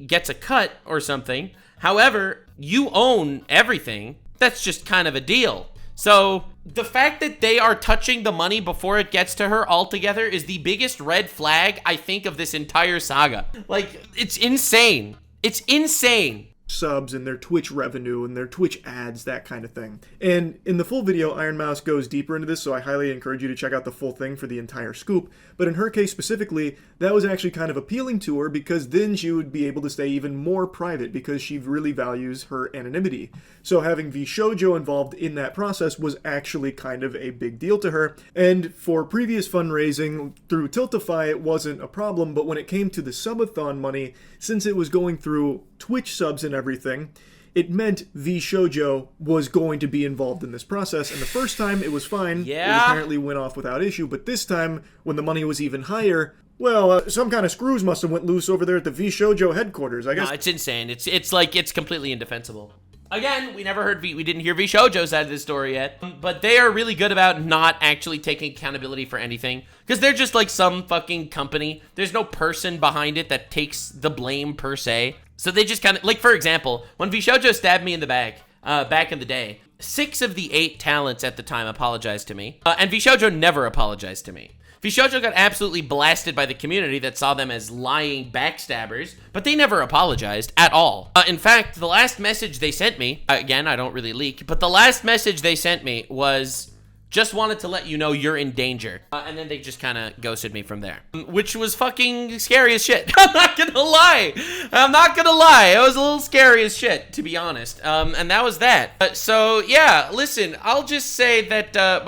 gets a cut or something. However, you own everything. That's just kind of a deal. So the fact that they are touching the money before it gets to her altogether is the biggest red flag, I think, of this entire saga. It's insane. It's insane. Subs and their Twitch revenue and their Twitch ads, that kind of thing. And in the full video, Ironmouse goes deeper into this, so I highly encourage you to check out the full thing for the entire scoop. But in her case specifically, that was actually kind of appealing to her because then she would be able to stay even more private because she really values her anonymity. So having Vshojo involved in that process was actually kind of a big deal to her. And for previous fundraising through Tiltify, it wasn't a problem, but when it came to the subathon money, since it was going through Twitch subs and everything, it meant Vshojo was going to be involved in this process, and the first time it was fine. Yeah. It apparently went off without issue, but this time, when the money was even higher, well, some kind of screws must have went loose over there at the Vshojo headquarters, I guess. No, it's insane. It's completely indefensible. Again, we never heard we didn't hear Vshojo's side of the story yet, but they are really good about not actually taking accountability for anything, because they're just like some fucking company. There's no person behind it that takes the blame per se. So they just kind of, like, for example, when Vshojo stabbed me in the back in the day, 6 of the 8 talents at the time apologized to me, and Vshojo never apologized to me. Vshojo got absolutely blasted by the community that saw them as lying backstabbers, but they never apologized at all. In fact, the last message they sent me, again, I don't really leak, but the last message they sent me was, just wanted to let you know you're in danger. And then they just kind of ghosted me from there, which was fucking scary as shit. I'm not gonna lie. It was a little scary as shit, to be honest. And that was that. So yeah, listen, I'll just say that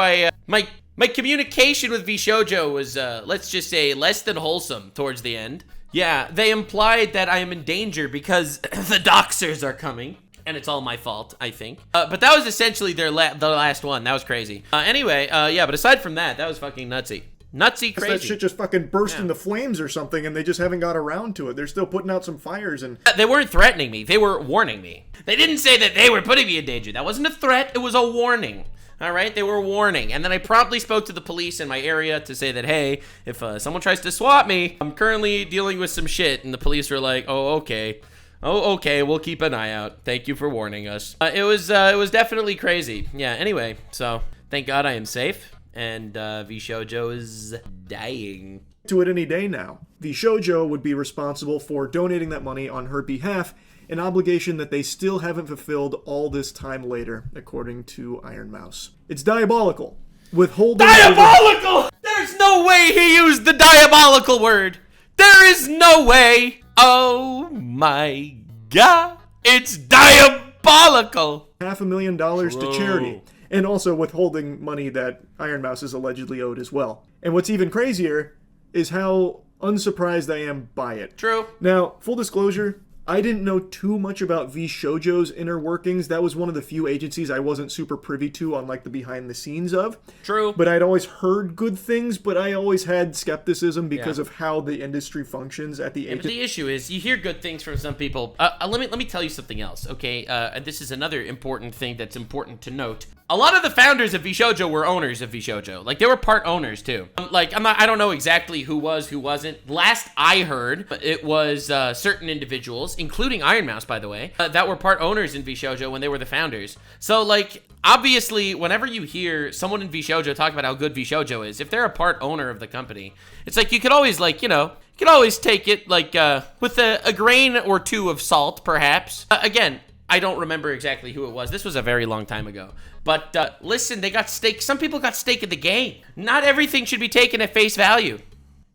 my communication with Vshojo was, let's just say, less than wholesome towards the end. Yeah, they implied that I am in danger because the doxers are coming. And it's all my fault, I think. But that was essentially the last one. That was crazy. Anyway, yeah, but aside from that, that was fucking nutsy. Nutsy crazy. That shit just fucking burst into flames or something, and they just haven't got around to it. They're still putting out some fires, and... They weren't threatening me. They were warning me. They didn't say that they were putting me in danger. That wasn't a threat. It was a warning. All right, they were warning. And then I promptly spoke to the police in my area to say that, hey, if someone tries to swat me, I'm currently dealing with some shit. And the police were like, oh, okay. Oh, okay, we'll keep an eye out. Thank you for warning us. It was definitely crazy. Yeah, anyway, so thank God I am safe, and Vshojo is dying. To it any day now. Vshojo would be responsible for donating that money on her behalf, an obligation that they still haven't fulfilled all this time later, according to Ironmouse. It's diabolical. Withholding... Diabolical! There's no way he used the diabolical word! There is no way! Oh my God, it's diabolical! $500,000 to charity, and also withholding money that Ironmouse is allegedly owed as well. And what's even crazier is how unsurprised I am by it. True. Now, full disclosure, I didn't know too much about Vshojo's inner workings. That was one of the few agencies I wasn't super privy to on, like, the behind the scenes of. True. But I'd always heard good things, but I always had skepticism because of how the industry functions at the agency. But the issue is, you hear good things from some people. Let me tell you something else, okay? This is another important thing that's important to note. A lot of the founders of Vshojo were owners of Vshojo. Like, they were part owners, too. I don't know exactly who was, who wasn't. Last I heard, it was certain individuals, including Ironmouse, by the way, that were part owners in Vshojo when they were the founders. So, like, obviously, whenever you hear someone in Vshojo talk about how good Vshojo is, if they're a part owner of the company, it's like you could always, like, you know, you could always take it, like, with a grain or two of salt, perhaps. Again, I don't remember exactly who it was. This was a very long time ago. But listen, they got stake. Some people got stake in the game. Not everything should be taken at face value.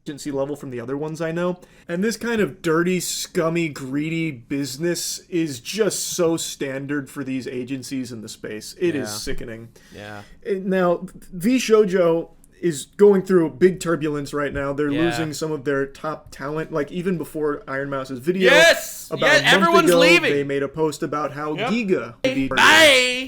Agency level from the other ones I know. And this kind of dirty, scummy, greedy business is just so standard for these agencies in the space. It is sickening. Yeah. Now, Vshojo is going through big turbulence right now. They're losing some of their top talent. Like, even before Ironmouse's video about a month everyone's ago, leaving. they made a post about how Giga would be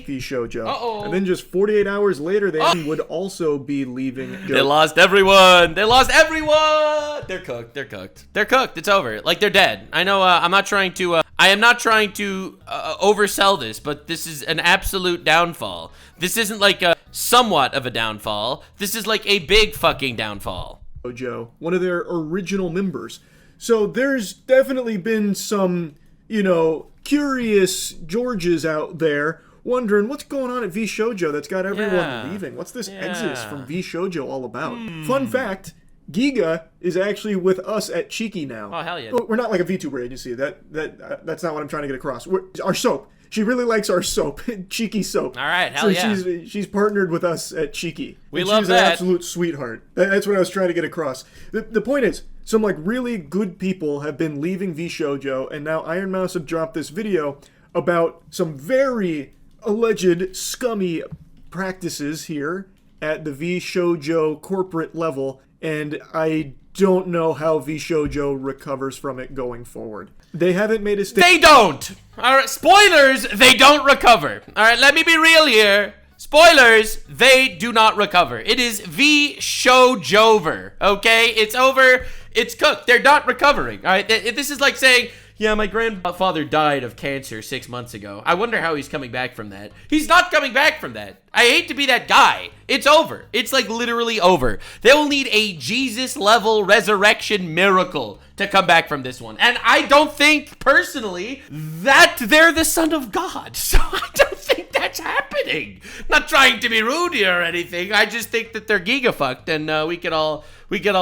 Vshojo. And then just 48 hours later, they would also be leaving. They lost everyone. They're cooked. They're cooked. It's over. Like, they're dead. I know. I am not trying to oversell this, but this is an absolute downfall. This isn't like a somewhat of a downfall. This is like a big fucking downfall. Vshojo, one of their original members. So there's definitely been some, you know, curious Georges out there wondering what's going on at Vshojo that's got everyone leaving. What's this exodus from Vshojo all about? Fun fact, Giga is actually with us at Cheeky now. Oh, hell yeah. We're not like a VTuber agency. That's not what I'm trying to get across. Our soap. She really likes our soap, Cheeky soap. All right, hell yeah. So she's partnered with us at Cheeky. We love that. She's an absolute sweetheart. That's what I was trying to get across. The point is, some like really good people have been leaving Vshojo, and now Ironmouse have dropped this video about some very alleged scummy practices here at the Vshojo corporate level, and I don't know how Vshojo recovers from it going forward. They haven't made a statement. They don't! Alright, spoilers, they don't recover. Alright, let me be real here. Spoilers, they do not recover. It is Vshojover, okay? It's over, it's cooked. They're not recovering, alright? This is like saying, Yeah, my grandfather died of cancer 6 months ago. I wonder how he's coming back from that. He's not coming back from that. I hate to be that guy. It's over. It's like literally over. They'll need a Jesus-level resurrection miracle to come back from this one. And I don't think, personally, that they're the son of God. So I don't think that's happening. I'm not trying to be rude here or anything. I just think that they're giga-fucked, and we could all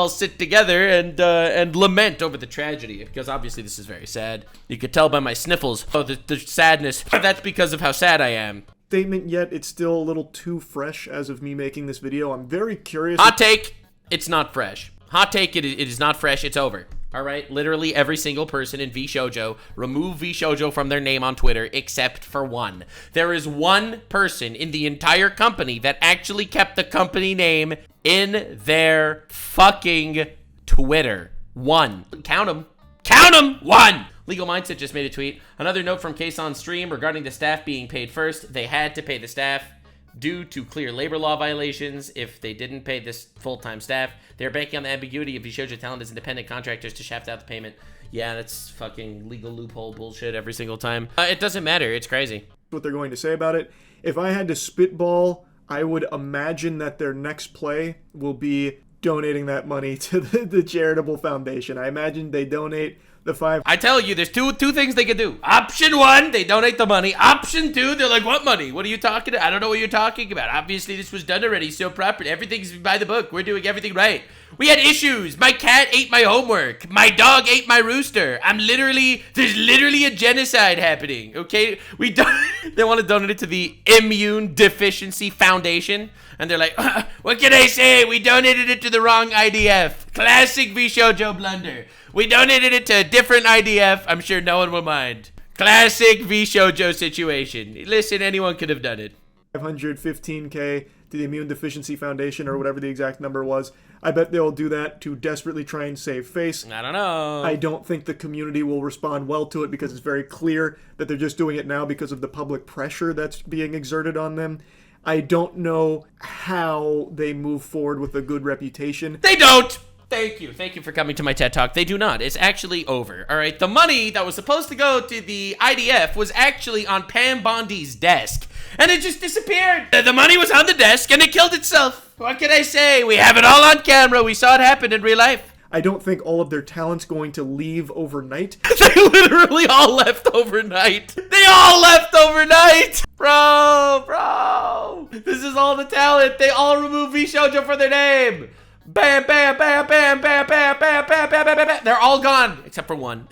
sit together and lament over the tragedy, because obviously this is very sad. You could tell by my sniffles. Oh, the sadness. That's because of how sad I am. Statement yet, it's still a little too fresh as of me making this video. I'm very curious. Hot take, it's not fresh. Hot take, it is not fresh, it's over. All right, literally every single person in Vshojo, remove Vshojo from their name on Twitter except for one. There is one person in the entire company that actually kept the company name in their fucking Twitter. One. Count them. Count them! One! Legal Mindset just made a tweet. Another note from Kesan's stream regarding the staff being paid first. They had to pay the staff due to clear labor law violations. If they didn't pay this full-time staff, they're banking on the ambiguity of Vshojo talent as independent contractors to shaft out the payment. Yeah, that's fucking legal loophole bullshit every single time. It doesn't matter. It's crazy. What they're going to say about it. If I had to spitball, I would imagine that their next play will be donating that money to the charitable foundation. I imagine they donate the $5. I tell you, there's two things they could do. Option one, they donate the money. Option two, they're like, what money? What are you talking about? I don't know what you're talking about. Obviously, this was done already, so proper. Everything's by the book. We're doing everything right. We had issues. My cat ate my homework. My dog ate my rooster. There's literally a genocide happening, okay? They want to donate it to the Immune Deficiency Foundation. And they're like, what can I say? We donated it to the wrong IDF. Classic Vshojo blunder. We donated it to a different IDF. I'm sure no one will mind. Classic Vshojo situation. Listen, anyone could have done it. $515K to the Immune Deficiency Foundation, or whatever the exact number was. I bet they'll do that to desperately try and save face. I don't know. I don't think the community will respond well to it, because it's very clear that they're just doing it now because of the public pressure that's being exerted on them. I don't know how they move forward with a good reputation. They don't! Thank you. Thank you for coming to my TED Talk. They do not. It's actually over. All right. The money that was supposed to go to the IDF was actually on Pam Bondi's desk. And it just disappeared. The money was on the desk and it killed itself. What can I say? We have it all on camera. We saw it happen in real life. I don't think all of their talent's going to leave overnight. They literally all left overnight. They all left overnight. Bro. This is all the talent. They all removed Vshojo for their name. Bam, bam, bam, bam, bam, bam, bam, bam, bam, bam, bam. They're all gone. Except for one.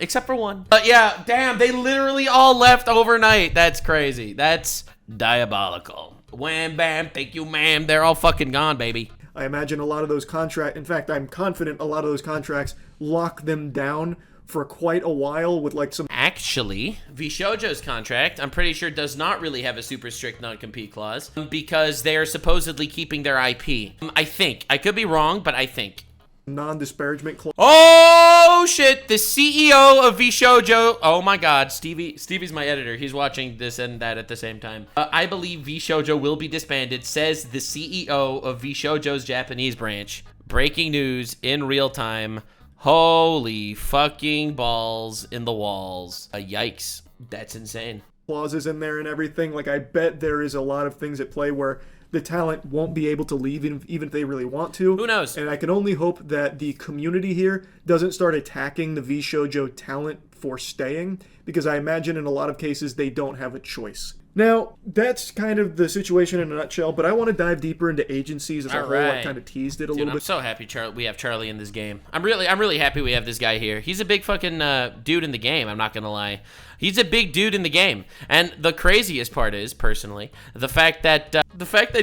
But yeah, damn, they literally all left overnight. That's crazy. That's diabolical. Wham, bam, thank you, ma'am. They're all fucking gone, baby. I imagine a lot of those contracts, in fact, I'm confident a lot of those contracts lock them down for quite a while with like some... Actually, Vshojo's contract, I'm pretty sure, does not really have a super strict non-compete clause because they are supposedly keeping their IP. I think. I could be wrong, but I think. Non-disparagement clause. Oh, shit. The CEO of Vshojo. Oh, my God. Stevie's my editor. He's watching this and that at the same time. I believe Vshojo will be disbanded, says the CEO of Vshojo's Japanese branch. Breaking news in real time. Holy fucking balls in the walls. Yikes. That's insane. Clauses in there and everything. Like, I bet there is a lot of things at play where the talent won't be able to leave even if they really want to. Who knows? And I can only hope that the community here doesn't start attacking the Vshojo talent for staying, because I imagine in a lot of cases they don't have a choice. Now, that's kind of the situation in a nutshell, but I want to dive deeper into agencies as a whole. I kind of teased it a little bit. I'm so happy we have Charlie in this game. I'm really happy we have this guy here. He's a big fucking dude in the game, I'm not gonna lie. He's a big dude in the game. And the craziest part is, personally, the fact that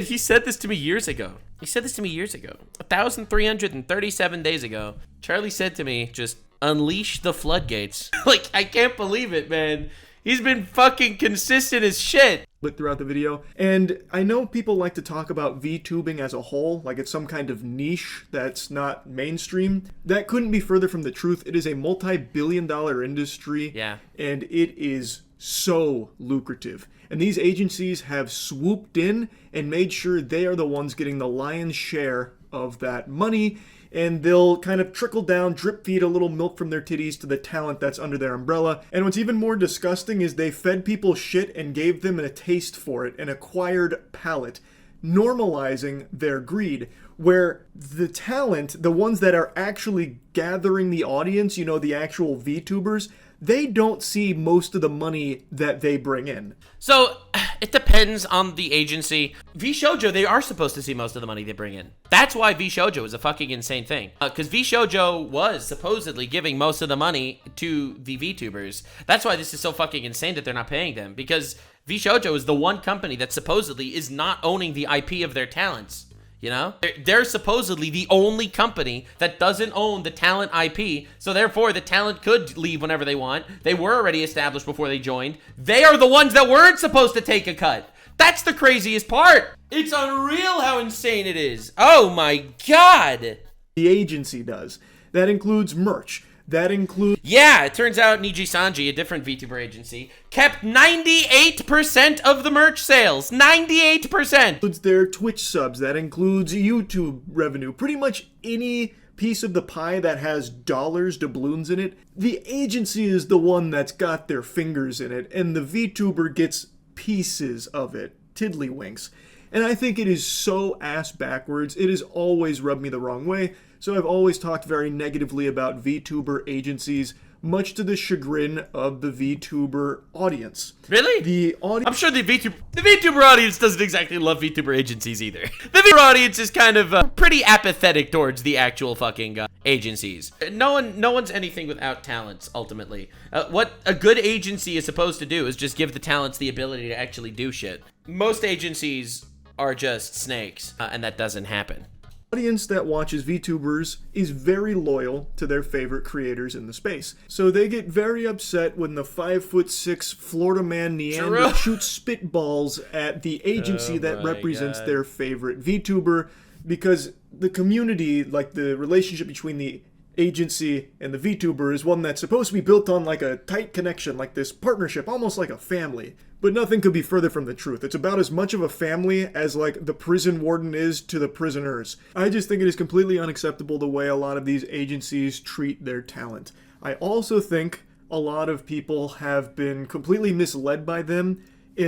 he said this to me years ago. 1,337 days ago. Charlie said to me, just unleash the floodgates. Like, I can't believe it, man. He's been fucking consistent as shit. Throughout the video. And I know people like to talk about VTubing as a whole, like it's some kind of niche that's not mainstream. That couldn't be further from the truth. It is a multi-billion-dollar industry. Yeah. And it is so lucrative. And these agencies have swooped in and made sure they are the ones getting the lion's share of that money. and they'll kind of trickle down, drip feed a little milk from their titties to the talent that's under their umbrella. And what's even more disgusting is they fed people shit and gave them a taste for it, an acquired palate, normalizing their greed, where the talent, the ones that are actually gathering the audience, the actual VTubers, they don't see most of the money that they bring in. So, it depends on the agency. Vshojo, they are supposed to see most of the money they bring in. That's why Vshojo is a fucking insane thing. Because Vshojo was supposedly giving most of the money to the VTubers. That's why this is so fucking insane that they're not paying them. Because Vshojo is the one company that supposedly is not owning the IP of their talents. They're supposedly the only company that doesn't own the talent IP, so therefore the talent could leave whenever they want. They were already established before they joined. They are the ones that weren't supposed to take a cut. That's the craziest part. It's unreal how insane it is. Oh my god. The agency does. That includes merch. That includes... Yeah, it turns out Niji-Sanji, a different VTuber agency, kept 98% of the merch sales. 98%! Includes their Twitch subs. That includes YouTube revenue. Pretty much any piece of the pie that has dollars, doubloons in it. The agency is the one that's got their fingers in it, and the VTuber gets pieces of it. Tiddlywinks. And I think it is so ass backwards. It has always rubbed me the wrong way. So I've always talked very negatively about VTuber agencies, much to the chagrin of the VTuber audience. Really? I'm sure the VTuber audience doesn't exactly love VTuber agencies either. The VTuber audience is kind of pretty apathetic towards the actual fucking agencies. No one's anything without talents, ultimately. What a good agency is supposed to do is just give the talents the ability to actually do shit. Most agencies are just snakes, and that doesn't happen. Audience that watches VTubers is very loyal to their favorite creators in the space. So they get very upset when the 5'6" Florida man Neander shoots spitballs at the agency that represents their favorite VTuber, because the community, like the relationship between the agency and the VTuber, is one that's supposed to be built on like a tight connection, like this partnership, almost like a family. But nothing could be further from the truth. It's about as much of a family as like the prison warden is to the prisoners. I just think it is completely unacceptable the way a lot of these agencies treat their talent. I also think a lot of people have been completely misled by them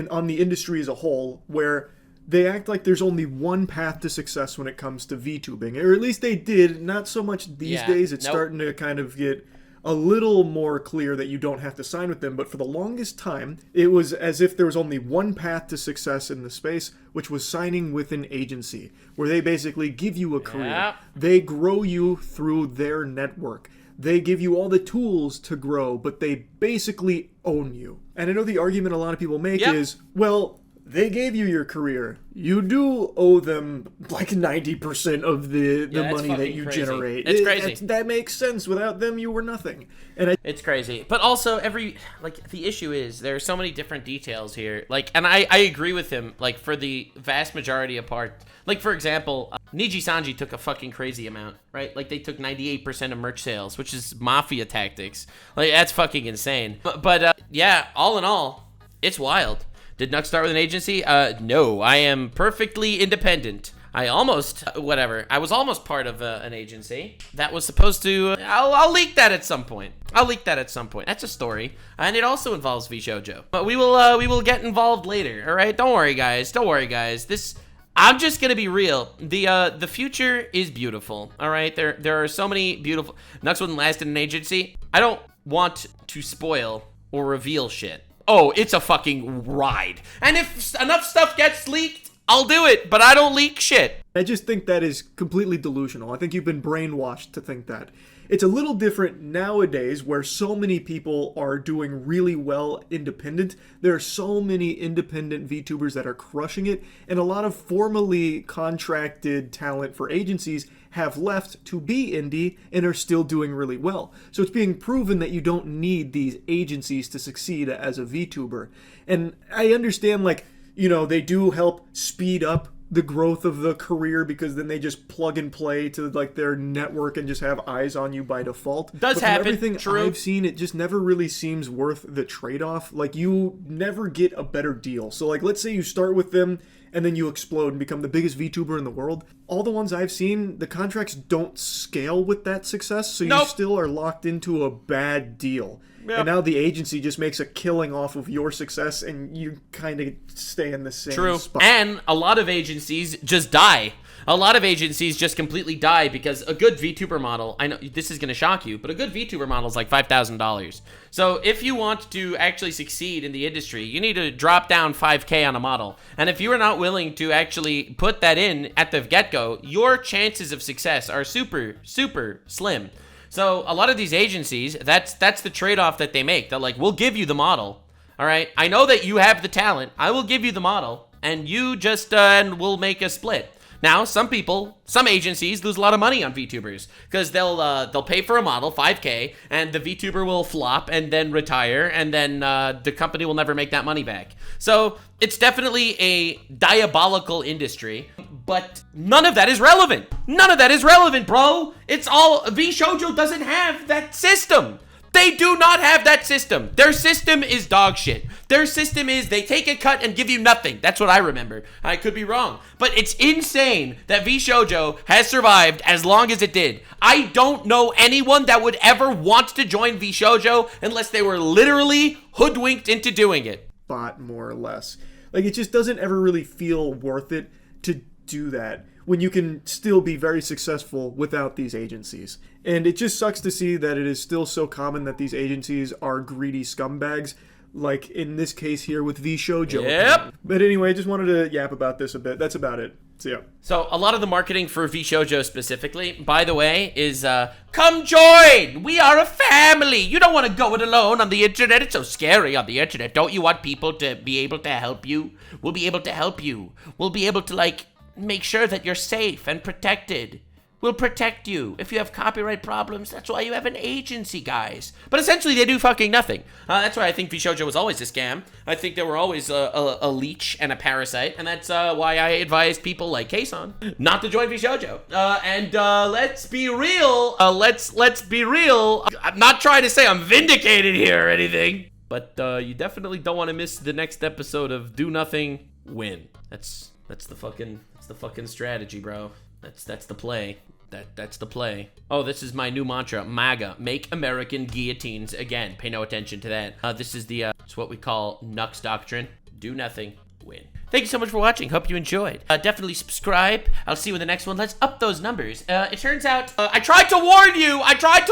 on the industry as a whole, where they act like there's only one path to success when it comes to VTubing. Or at least they did. Not so much these days. It's starting to kind of get a little more clear that you don't have to sign with them, but for the longest time, it was as if there was only one path to success in the space, which was signing with an agency, where they basically give you a career. Yeah. They grow you through their network. They give you all the tools to grow, but they basically own you. And I know the argument a lot of people make is, well, they gave you your career. You do owe them like 90% of the money that you generate. It's crazy. That makes sense. Without them, you were nothing. It's crazy. But also, the issue is there are so many different details here. And I agree with him, for the vast majority of part. For example, Niji-Sanji took a fucking crazy amount, right? They took 98% of merch sales, which is mafia tactics. That's fucking insane. But yeah, all in all, it's wild. Did Nux start with an agency? No, I am perfectly independent. I was almost part of an agency that was supposed to, I'll leak that at some point. That's a story. And it also involves Vshojo. But we will get involved later, all right? Don't worry, guys. I'm just gonna be real. The future is beautiful, all right? There are so many beautiful, Nux wouldn't last in an agency. I don't want to spoil or reveal shit. Oh, it's a fucking ride. And if enough stuff gets leaked, I'll do it, but I don't leak shit. I just think that is completely delusional. I think you've been brainwashed to think that. It's a little different nowadays where so many people are doing really well independent. There are so many independent VTubers that are crushing it, and a lot of formally contracted talent for agencies have left to be indie and are still doing really well. So it's being proven that you don't need these agencies to succeed as a VTuber. And I understand, they do help speed up the growth of the career, because then they just plug and play to their network and just have eyes on you by default. Does happen. Everything True. I've seen, it just never really seems worth the trade-off. You never get a better deal. So let's say you start with them and then you explode and become the biggest VTuber in the world. All the ones I've seen, the contracts don't scale with that success, so you still are locked into a bad deal. Yep. And now the agency just makes a killing off of your success, and you kind of stay in the same spot. And a lot of agencies just die. A lot of agencies just completely die because a good VTuber model, I know this is going to shock you, but a good VTuber model is like $5,000. So if you want to actually succeed in the industry, you need to drop down $5K on a model. And if you are not willing to actually put that in at the get-go, your chances of success are super, super slim. So a lot of these agencies, that's the trade-off that they make. They're like, we'll give you the model. All right, I know that you have the talent. I will give you the model, and you just and we'll make a split. Now, some agencies lose a lot of money on VTubers because they'll pay for a model, $5K, and the VTuber will flop and then retire, and then the company will never make that money back. So it's definitely a diabolical industry, but none of that is relevant. None of that is relevant, bro. It's all Vshojo doesn't have that system. They do not have that system. Their system is dog shit. Their system is they take a cut and give you nothing. That's what I remember. I could be wrong. But it's insane that Vshojo has survived as long as it did. I don't know anyone that would ever want to join Vshojo unless they were literally hoodwinked into doing it. Bot, more or less. Like, it just doesn't ever really feel worth it to do that when you can still be very successful without these agencies. And it just sucks to see that it is still so common that these agencies are greedy scumbags, like in this case here with Vshojo. Yep. But anyway, I just wanted to yap about this a bit. That's about it. So yeah. So a lot of the marketing for Vshojo specifically, by the way, is come join! We are a family! You don't want to go it alone on the internet. It's so scary on the internet. Don't you want people to be able to help you? We'll be able to help you. We'll be able to, like, make sure that you're safe and protected. We'll protect you. If you have copyright problems, that's why you have an agency, guys. But essentially, they do fucking nothing. That's why I think Vshojo was always a scam. I think they were always a leech and a parasite, and that's why I advise people like Kesan not to join Vshojo. And let's be real. Let's be real. I'm not trying to say I'm vindicated here or anything, but you definitely don't want to miss the next episode of Do Nothing, Win. That's the fucking strategy, bro. That's the play. That's the play. Oh, this is my new mantra, MAGA, Make American Guillotines Again. Pay no attention to that. This is it's what we call Nux Doctrine. Do nothing, win. Thank you so much for watching. Hope you enjoyed. Definitely subscribe. I'll see you in the next one. Let's up those numbers. It turns out, I tried to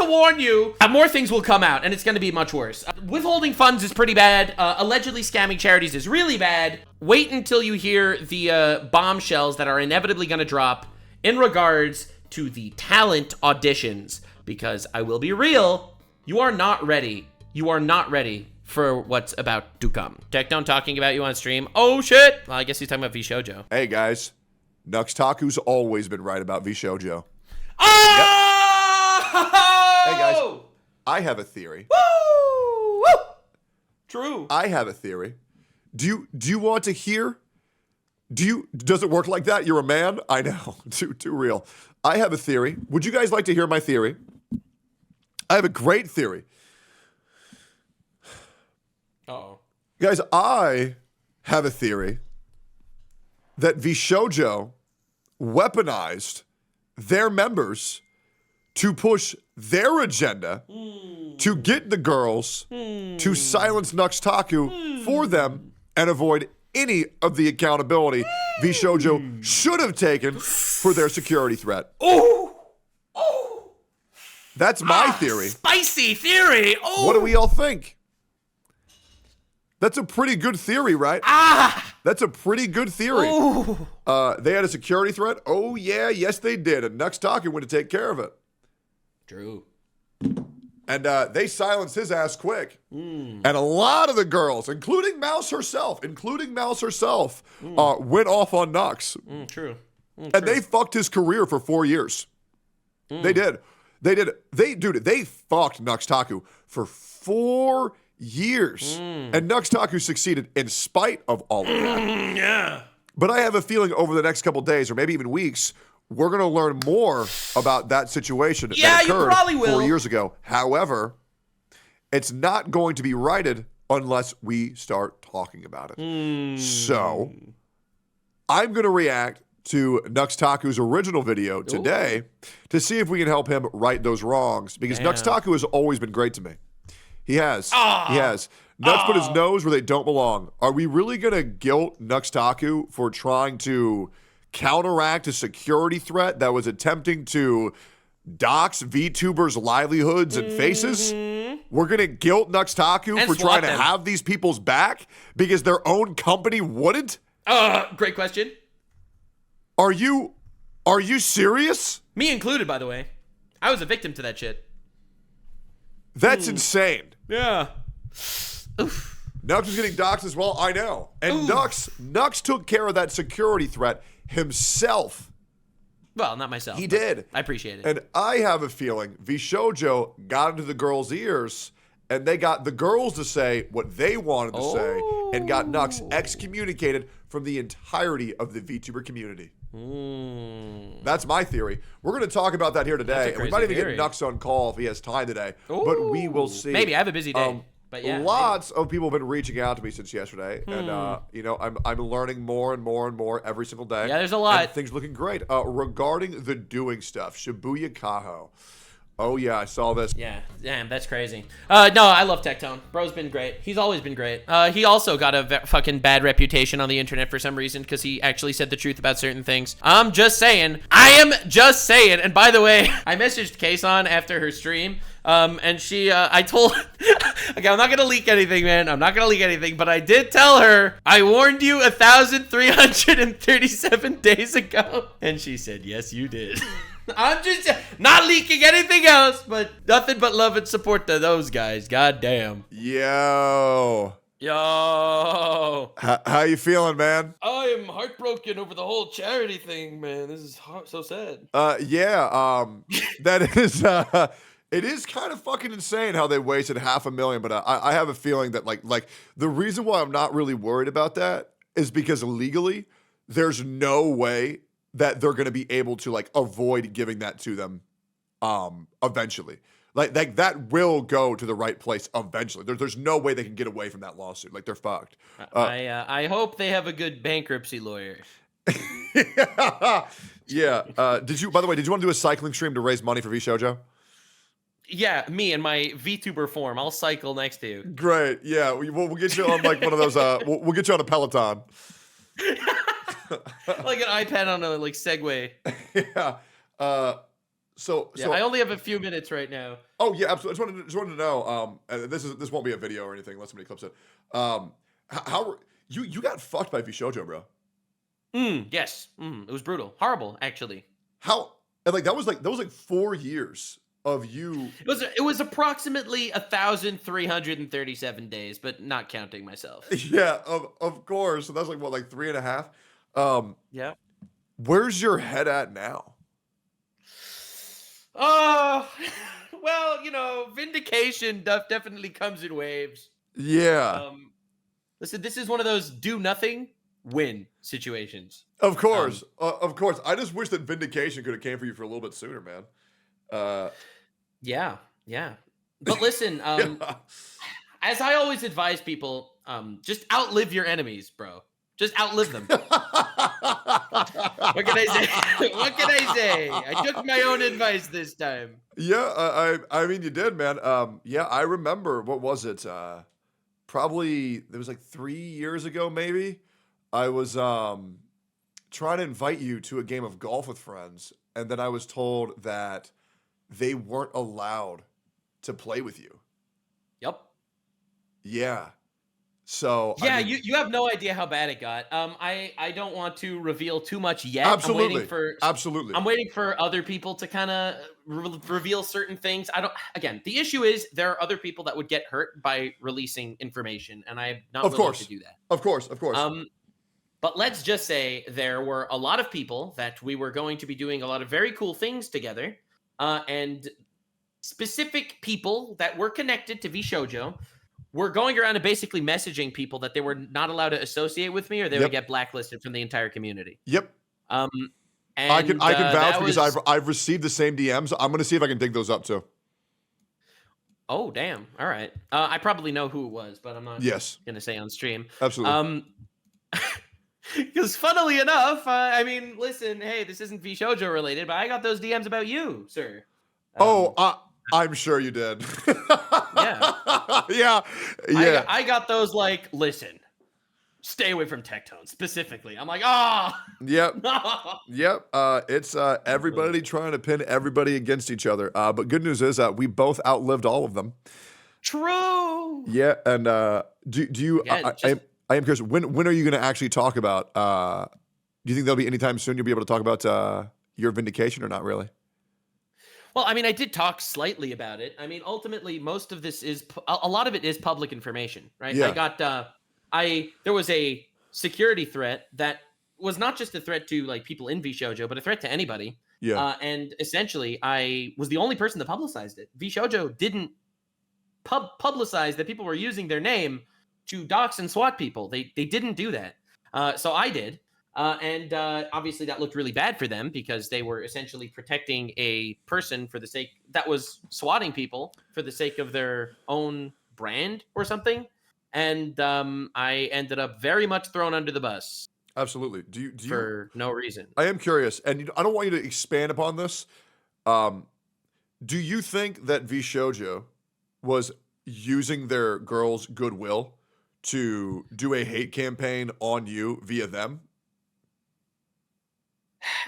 warn you. More things will come out, and it's going to be much worse. Withholding funds is pretty bad. Allegedly scamming charities is really bad. Wait until you hear the bombshells that are inevitably going to drop in regards to the talent auditions, because I will be real, you are not ready. You are not ready for what's about to come. Tectone talking about you on stream. Oh shit! Well, I guess he's talking about Vshojo. Hey guys, Taku's always been right about Vshojo. Oh! Yep. Hey guys, I have a theory. Woo! Woo! True. I have a theory. Do you want to hear? Does it work like that? You're a man? I know. Too real. I have a theory. Would you guys like to hear my theory? I have a great theory. Uh-oh. Guys, I have a theory that Vshojo weaponized their members to push their agenda to get the girls to silence Taku for them and avoid any of the accountability Vshojo should have taken for their security threat. Oh! Oh! That's my theory. Spicy theory! Oh! What do we all think? That's a pretty good theory, right? That's a pretty good theory. They had a security threat? Oh, yeah, yes, they did. And Taku went to take care of it. True. And they silenced his ass quick. And a lot of the girls, including Mouse herself, went off on Nux. True. And they fucked his career for 4 years. They did. They fucked Taku for 4 years. And Taku succeeded in spite of all of that. Yeah. But I have a feeling over the next couple days, or maybe even weeks, we're going to learn more about that situation that occurred you probably will. 4 years ago. However, it's not going to be righted unless we start talking about it. So, I'm going to react to Taku's original video today to see if we can help him right those wrongs, because Taku has always been great to me. He has. He has. Nux put his nose where they don't belong. Are we really going to guilt Taku for trying to counteract a security threat that was attempting to dox VTubers' livelihoods and faces? We're going to guilt Taku for trying to have these people's back because their own company wouldn't? Great question. Are you serious? Me included, by the way. I was a victim to that shit. That's insane. Yeah. Nux was getting doxxed as well, I know. And Nux took care of that security threat himself. Well, not myself. He did. I appreciate it. And I have a feeling Vshojo got into the girls' ears, and they got the girls to say what they wanted to say, and got Nux excommunicated from the entirety of the VTuber community. That's my theory. We're going to talk about that here today. We might even get Nux on call if he has time today, but we will see. Maybe. I have a busy day. But yeah, lots of people have been reaching out to me since yesterday, and I'm learning more and more and more every single day. Yeah, there's a lot. And things looking great. Regarding the doing stuff, Shibuya Kaho. Oh yeah, I saw this. Yeah, damn, that's crazy. No, I love Tectone. Bro's been great. He's always been great. He also got a fucking bad reputation on the internet for some reason because he actually said the truth about certain things. I'm just saying. I am just saying. And by the way, I messaged Kesan after her stream. And she, I told, okay, I'm not gonna leak anything, man. I'm not gonna leak anything, but I did tell her, I warned you 1,337 days ago. And she said, yes, you did. I'm just not leaking anything else, but nothing but love and support to those guys. God damn. Yo. How you feeling, man? I am heartbroken over the whole charity thing, man. This is so sad. That is, it is kind of fucking insane how they wasted $500,000, but I have a feeling that like the reason why I'm not really worried about that is because legally there's no way that they're going to be able to like avoid giving that to them eventually. Like that will go to the right place eventually. There's no way they can get away from that lawsuit. Like they're fucked. I hope they have a good bankruptcy lawyer. Yeah. By the way, did you want to do a cycling stream to raise money for Vshojo? Yeah, me and my VTuber form. I'll cycle next to you. Great. Yeah, we'll get you on like one of those. We'll get you on a Peloton. Like an iPad on a like Segway. Yeah. So I only have a few minutes right now. Oh yeah, absolutely. Just wanted to know. This won't be a video or anything unless somebody clips it. How you got fucked by Vshojo, bro? Yes. It was brutal, horrible, actually. How? And like that was like 4 years of you. It was approximately 1,337 days, but not counting myself. Yeah, of course. So that's like what, like 3.5. Yeah. Where's your head at now? Well, vindication definitely comes in waves. Yeah. Listen, this is one of those do nothing, win situations. Of course. Of course. I just wish that vindication could have came for you for a little bit sooner, man. Yeah. But listen, as I always advise people, just outlive your enemies, bro. Just outlive them. What can I say? What can I say? I took my own advice this time. Yeah, I mean you did, man. Yeah, I remember. What was it? Probably it was like 3 years ago, maybe. I was trying to invite you to a game of golf with friends, and then I was told that they weren't allowed to play with you. Yep. Yeah. So yeah, I mean, you have no idea how bad it got. I don't want to reveal too much yet. Absolutely. I'm waiting for other people to kind of reveal certain things. Again, the issue is there are other people that would get hurt by releasing information, and I'm not willing to do that. Of course. But let's just say there were a lot of people that we were going to be doing a lot of very cool things together, and specific people that were connected to Vshojo were going around and basically messaging people that they were not allowed to associate with me, or they would get blacklisted from the entire community. Yep. And, I can vouch because I've received the same DMs. I'm going to see if I can dig those up too. Oh, damn. All right. I probably know who it was, but I'm not going to say on stream. Absolutely. Because funnily enough, I mean, listen, hey, this isn't Vshojo related, but I got those DMs about you, sir. I'm sure you did. Yeah. Yeah. Yeah. I got those like, listen, stay away from Tectone specifically. I'm like, ah. Yep. Oh. Yep. It's everybody trying to pin everybody against each other. But good news is we both outlived all of them. True. Yeah. And do you? Again, I am curious. When are you going to actually talk about? Do you think there'll be anytime soon you'll be able to talk about your vindication or not really? Well, I mean, I did talk slightly about it. I mean, ultimately, most of this is a lot of it is public information, right? Yeah. I got there was a security threat that was not just a threat to like people in Vshojo, but a threat to anybody. Yeah. And essentially, I was the only person that publicized it. Vshojo didn't publicize that people were using their name to dox and swat people. They didn't do that. So I did. And obviously that looked really bad for them because they were essentially protecting a person for the sake that was swatting people for the sake of their own brand or something. And I ended up very much thrown under the bus. Absolutely. Do you for no reason? I am curious, and I don't want you to expand upon this. Do you think that Vshojo was using their girls' goodwill to do a hate campaign on you via them?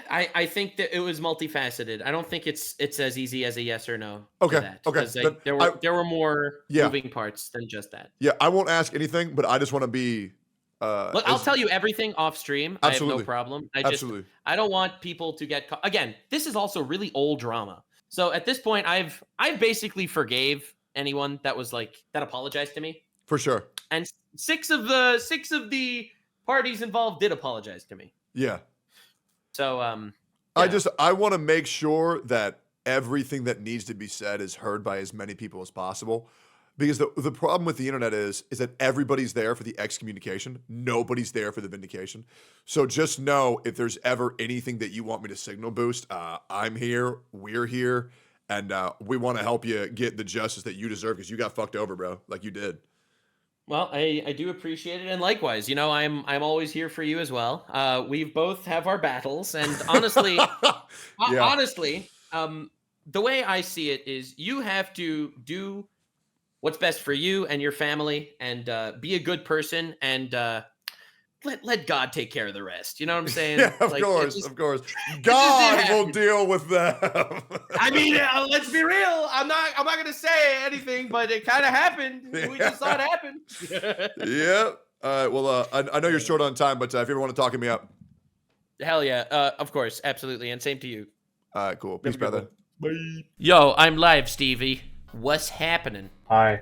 I think that it was multifaceted. I don't think it's as easy as a yes or no. Okay. To that, Okay. Like, there were more moving parts than just that. Yeah, I won't ask anything, but I just want to be. Look, I'll tell you everything off stream. Absolutely. I have no problem. Absolutely. I don't want people to get again. This is also really old drama. So at this point, I've basically forgave anyone that was like that apologized to me. For sure. And six of the parties involved did apologize to me. Yeah. So yeah. I want to make sure that everything that needs to be said is heard by as many people as possible. Because the problem with the internet is that everybody's there for the excommunication. Nobody's there for the vindication. So just know if there's ever anything that you want me to signal boost, I'm here, we're here, and we want to help you get the justice that you deserve because you got fucked over, bro, like you did. Well, I do appreciate it, and likewise, you know, I'm always here for you as well. We both have our battles, and honestly, honestly, the way I see it is you have to do what's best for you and your family, and be a good person, and let God take care of the rest. You know what I'm saying? Yeah, of course. God will deal with them. I mean, let's be real. I'm not gonna say anything, but it kind of happened. We just saw it happen. Yeah. All right. Well, I know you're short on time, but if you ever want to talk me up, hell yeah. Of course, absolutely, and same to you. All right. Cool. Peace, brother. Bye. Yo, I'm live, Stevie. What's happening? Hi.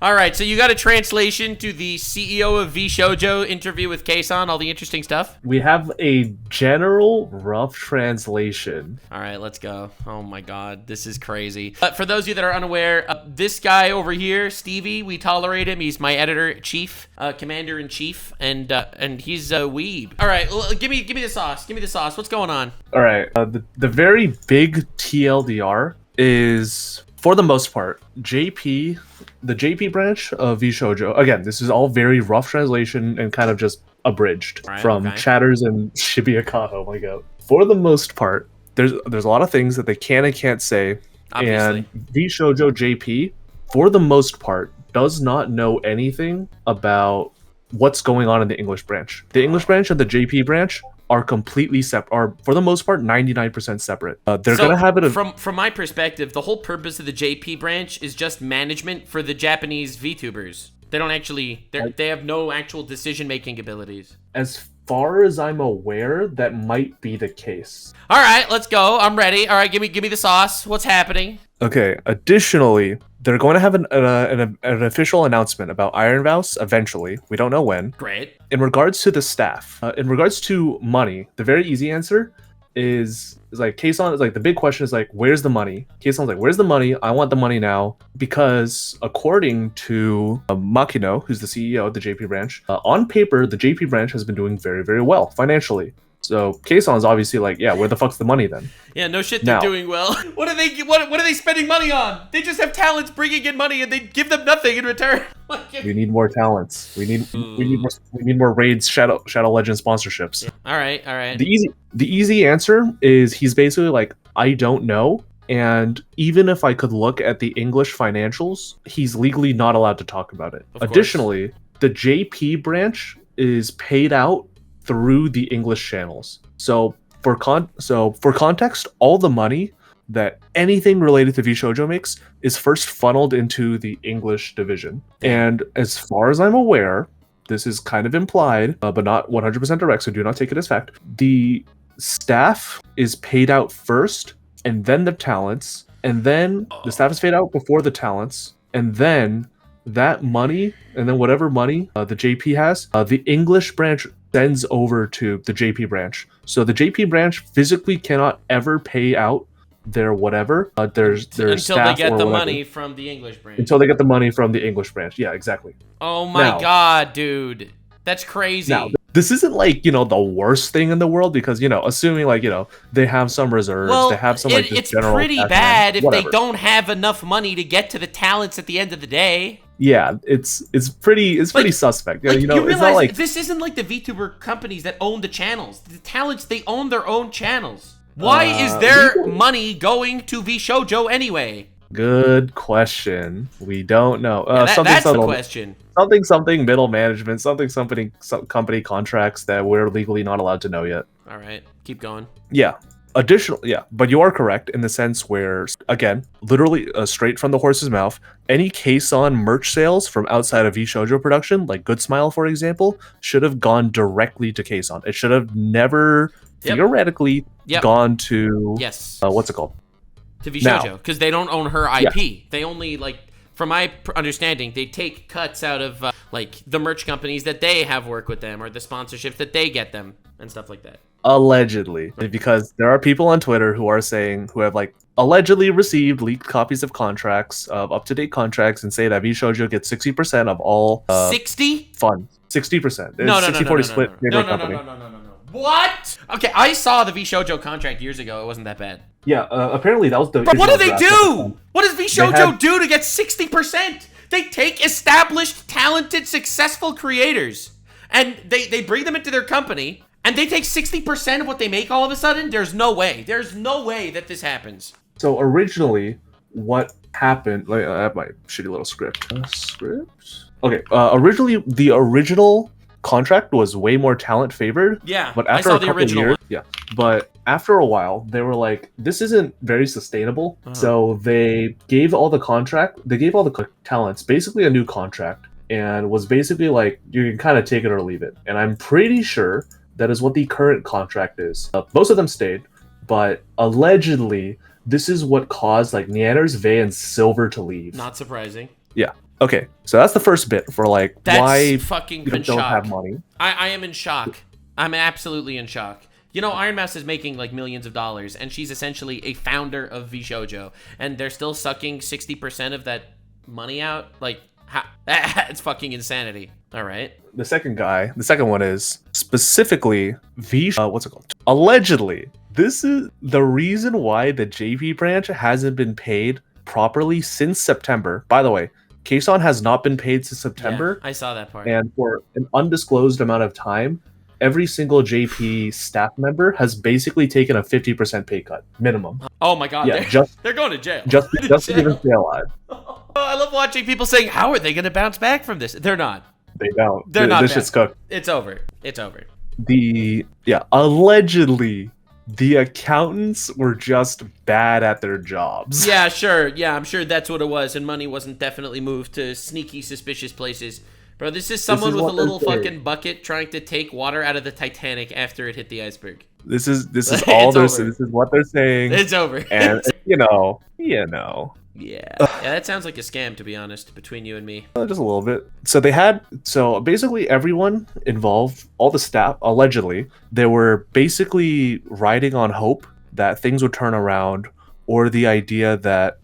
All right, so you got a translation to the CEO of Vshojo interview with Kesan, all the interesting stuff? We have a general rough translation. All right, let's go. Oh my god, this is crazy. For those of you that are unaware, this guy over here, Stevie, we tolerate him. He's my editor-in-chief, commander-in-chief, and he's a weeb. All right, give me the sauce. Give me the sauce. What's going on? All right, the very big TLDR is, for the most part, the JP branch of Vshojo. Again, this is all very rough translation and kind of just abridged from chatters and Shibuya-kan. Oh my god. For the most part, there's a lot of things that they can and can't say. Obviously. And Vshojo JP, for the most part, does not know anything about what's going on in the English branch. The English branch and the JP branch are completely separate, are for the most part 99% separate. They're gonna have it from my perspective. The whole purpose of the JP branch is just management for the Japanese VTubers. They don't actually, they have no actual decision-making abilities. As far as I'm aware, that might be the case. All right, let's go. I'm ready. All right, give me the sauce. What's happening? Okay. Additionally, they're going to have an official announcement about Ironmouse eventually. We don't know when. Great. In regards to the staff, in regards to money, the very easy answer is like Kesan is like, the big question is like, where's the money? Kesan's like, where's the money? I want the money now, because according to Makino, who's the CEO of the JP branch, on paper the JP branch has been doing very, very well financially. So Keson's obviously like, yeah, where the fuck's the money then? Yeah, no shit, they're Now- doing well. What are they spending money on? They just have talents bringing in money, and they give them nothing in return. We need more talents. We need more raids, Shadow Legend sponsorships. Yeah. All right. The easy answer is he's basically like, I don't know. And even if I could look at the English financials, he's legally not allowed to talk about it. Of course. Additionally, the JP branch is paid out through the English channels. So for context, all the money that anything related to Vshojo makes is first funneled into the English division. And as far as I'm aware, this is kind of implied, but not 100% direct, so do not take it as fact. The staff is paid out first, and then the talents, and then the staff is paid out before the talents, and then that money, and then whatever money the JP has, the English branch sends over to the JP branch. So the JP branch physically cannot ever pay out their whatever, their Until staff they get or the whatever. money from the English branch. Until they get the money from the English branch. Yeah, exactly. Oh my Now- god, dude. That's crazy. Now, this isn't like, the worst thing in the world because, assuming like, they have some reserves, well, they have some like this it's general pretty cash bad hand, if whatever. they don't have enough money to get to the talents at the end of the day. Yeah, it's pretty suspect. Like, you you it's realize not like this isn't like the VTuber companies that own the channels. The talents, they own their own channels. Why is their money going to Vshojo anyway? good question. We don't know. Yeah, that's the question. Something middle management, some company contracts that we're legally not allowed to know yet. All right, keep going. Yeah. But you are correct in the sense where, again, literally straight from the horse's mouth, any Kson merch sales from outside of Vshojo production, like Good Smile, for example, should have gone directly to Kson. It should have never, theoretically, gone to, Yes. what's it called? To Now- Vshojo, because they don't own her IP. They only, like, from my understanding, they take cuts out of, like, the merch companies that they have work with them, or the sponsorships that they get them, and stuff like that. Allegedly, because there are people on Twitter who have like allegedly received leaked copies of contracts, of up-to-date contracts, and say that Vshojo gets 60% of all 60? funds. 60%. No. 60-40 split favorite company. No. What? Okay, I saw the Vshojo contract years ago. It wasn't that bad. Yeah, apparently that was the. But what do original they draft. do? What does Vshojo do to get 60%? They take established, talented, successful creators, and they bring them into their company, and they take 60% of what they make all of a sudden? There's no way. There's no way that this happens. So originally, what happened? Like, I have my shitty little script. Okay. Originally, the original contract was way more talent favored. Yeah, But I after saw a the couple original years, one. yeah. But after a while, they were like, "This isn't very sustainable." So they gave all the talents basically a new contract, and was basically like, "You can kind of take it or leave it." And I'm pretty sure that is what the current contract is. Most of them stayed, but allegedly, this is what caused like Neanders, Vey, and Silver to leave. Not surprising. Yeah. Okay. So that's the first bit for like That's why fucking you in don't shock. have money. I am in shock. I'm absolutely in shock. You know, Ironmouse is making like millions of dollars, and she's essentially a founder of Vshojo, and they're still sucking 60% of that money out. Like, it's fucking insanity. All right. The second one is specifically what's it called? Allegedly, this is the reason why the JP branch hasn't been paid properly since September. By the way, Kson has not been paid since September, Yeah, I saw that part. and for an undisclosed amount of time, every single JP staff member has basically taken a 50% pay cut minimum. Oh my god, Yeah, they're going to jail. Just to even stay alive. Oh, I love watching people saying, how are they going to bounce back from this? They're not. They don't. They're not This bad. shit's cooked. It's over. It's over. Allegedly, the accountants were just bad at their jobs. Yeah, sure. Yeah, I'm sure that's what it was, and money wasn't definitely moved to sneaky, suspicious places. Bro, this is someone with a what little they're saying. fucking bucket trying to take water out of the Titanic after it hit the iceberg. This is It's all over. this is what they're saying. It's over. And Yeah, that sounds like a scam, to be honest, between you and me. Just a little bit. So basically everyone involved, all the staff, allegedly, they were basically riding on hope that things would turn around, or the idea that,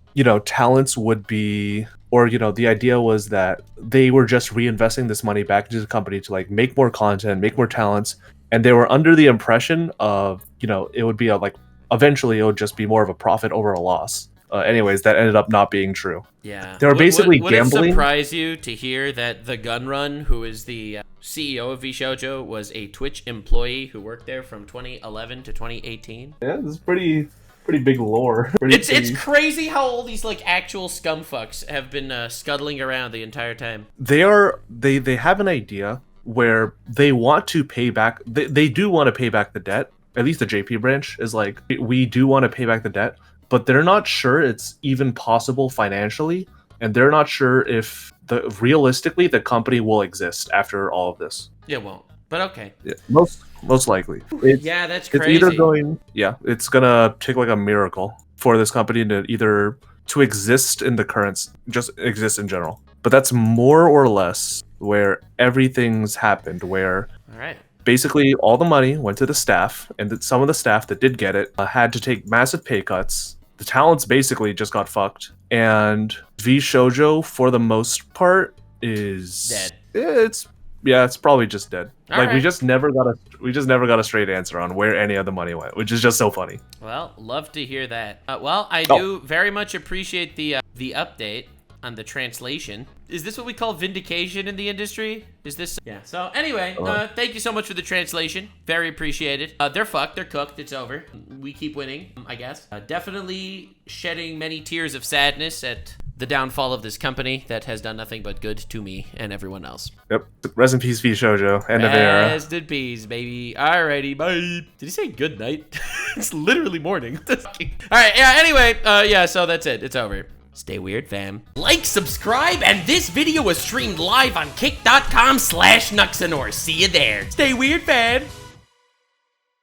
talents would be, or, the idea was that they were just reinvesting this money back into the company to like make more content, make more talents, And they were under the impression of, you know, it would be eventually it would just be more of a profit over a loss. Anyways, that ended up not being true. Yeah. They were basically would gambling. It surprise you to hear that the Gunrun, who is the CEO of Vshojo, was a Twitch employee who worked there from 2011 to 2018? Yeah, this is pretty big lore. It's crazy how all these like actual scumfucks have been scuttling around the entire time. They have an idea where they want to pay back. They do want to pay back the debt. At least the JP branch is like, we do want to pay back the debt, but they're not sure it's even possible financially, and they're not sure if realistically the company will exist after all of this. Yeah, won't. But okay. Yeah, most likely. Yeah, that's crazy. It's either going. Yeah, it's gonna take like a miracle for this company to exist in the current, just exist in general. But that's more or less where everything's happened. Where all right. Basically, all the money went to the staff, and that some of the staff that did get it had to take massive pay cuts. The talents basically just got fucked, and Vshojo, for the most part, is dead. It's probably just dead. All like right. we just never got a straight answer on where any of the money went, which is just so funny. Well, love to hear that. I do very much appreciate the update on the translation. Is this what we call vindication in the industry? Is this? Yeah. So anyway, thank you so much for the translation. Very appreciated. They're fucked. They're cooked. It's over. We keep winning, I guess. Definitely shedding many tears of sadness at the downfall of this company that has done nothing but good to me and everyone else. Yep. Rest in peace, Vshojo. End of era. Rest in peace, baby. Alrighty, bye. Did he say good night? It's literally morning. Alright, yeah, anyway, so that's it. It's over. Stay weird, fam. Like, subscribe, and this video was streamed live on kick.com/Nuxanor. See you there. Stay weird, fam.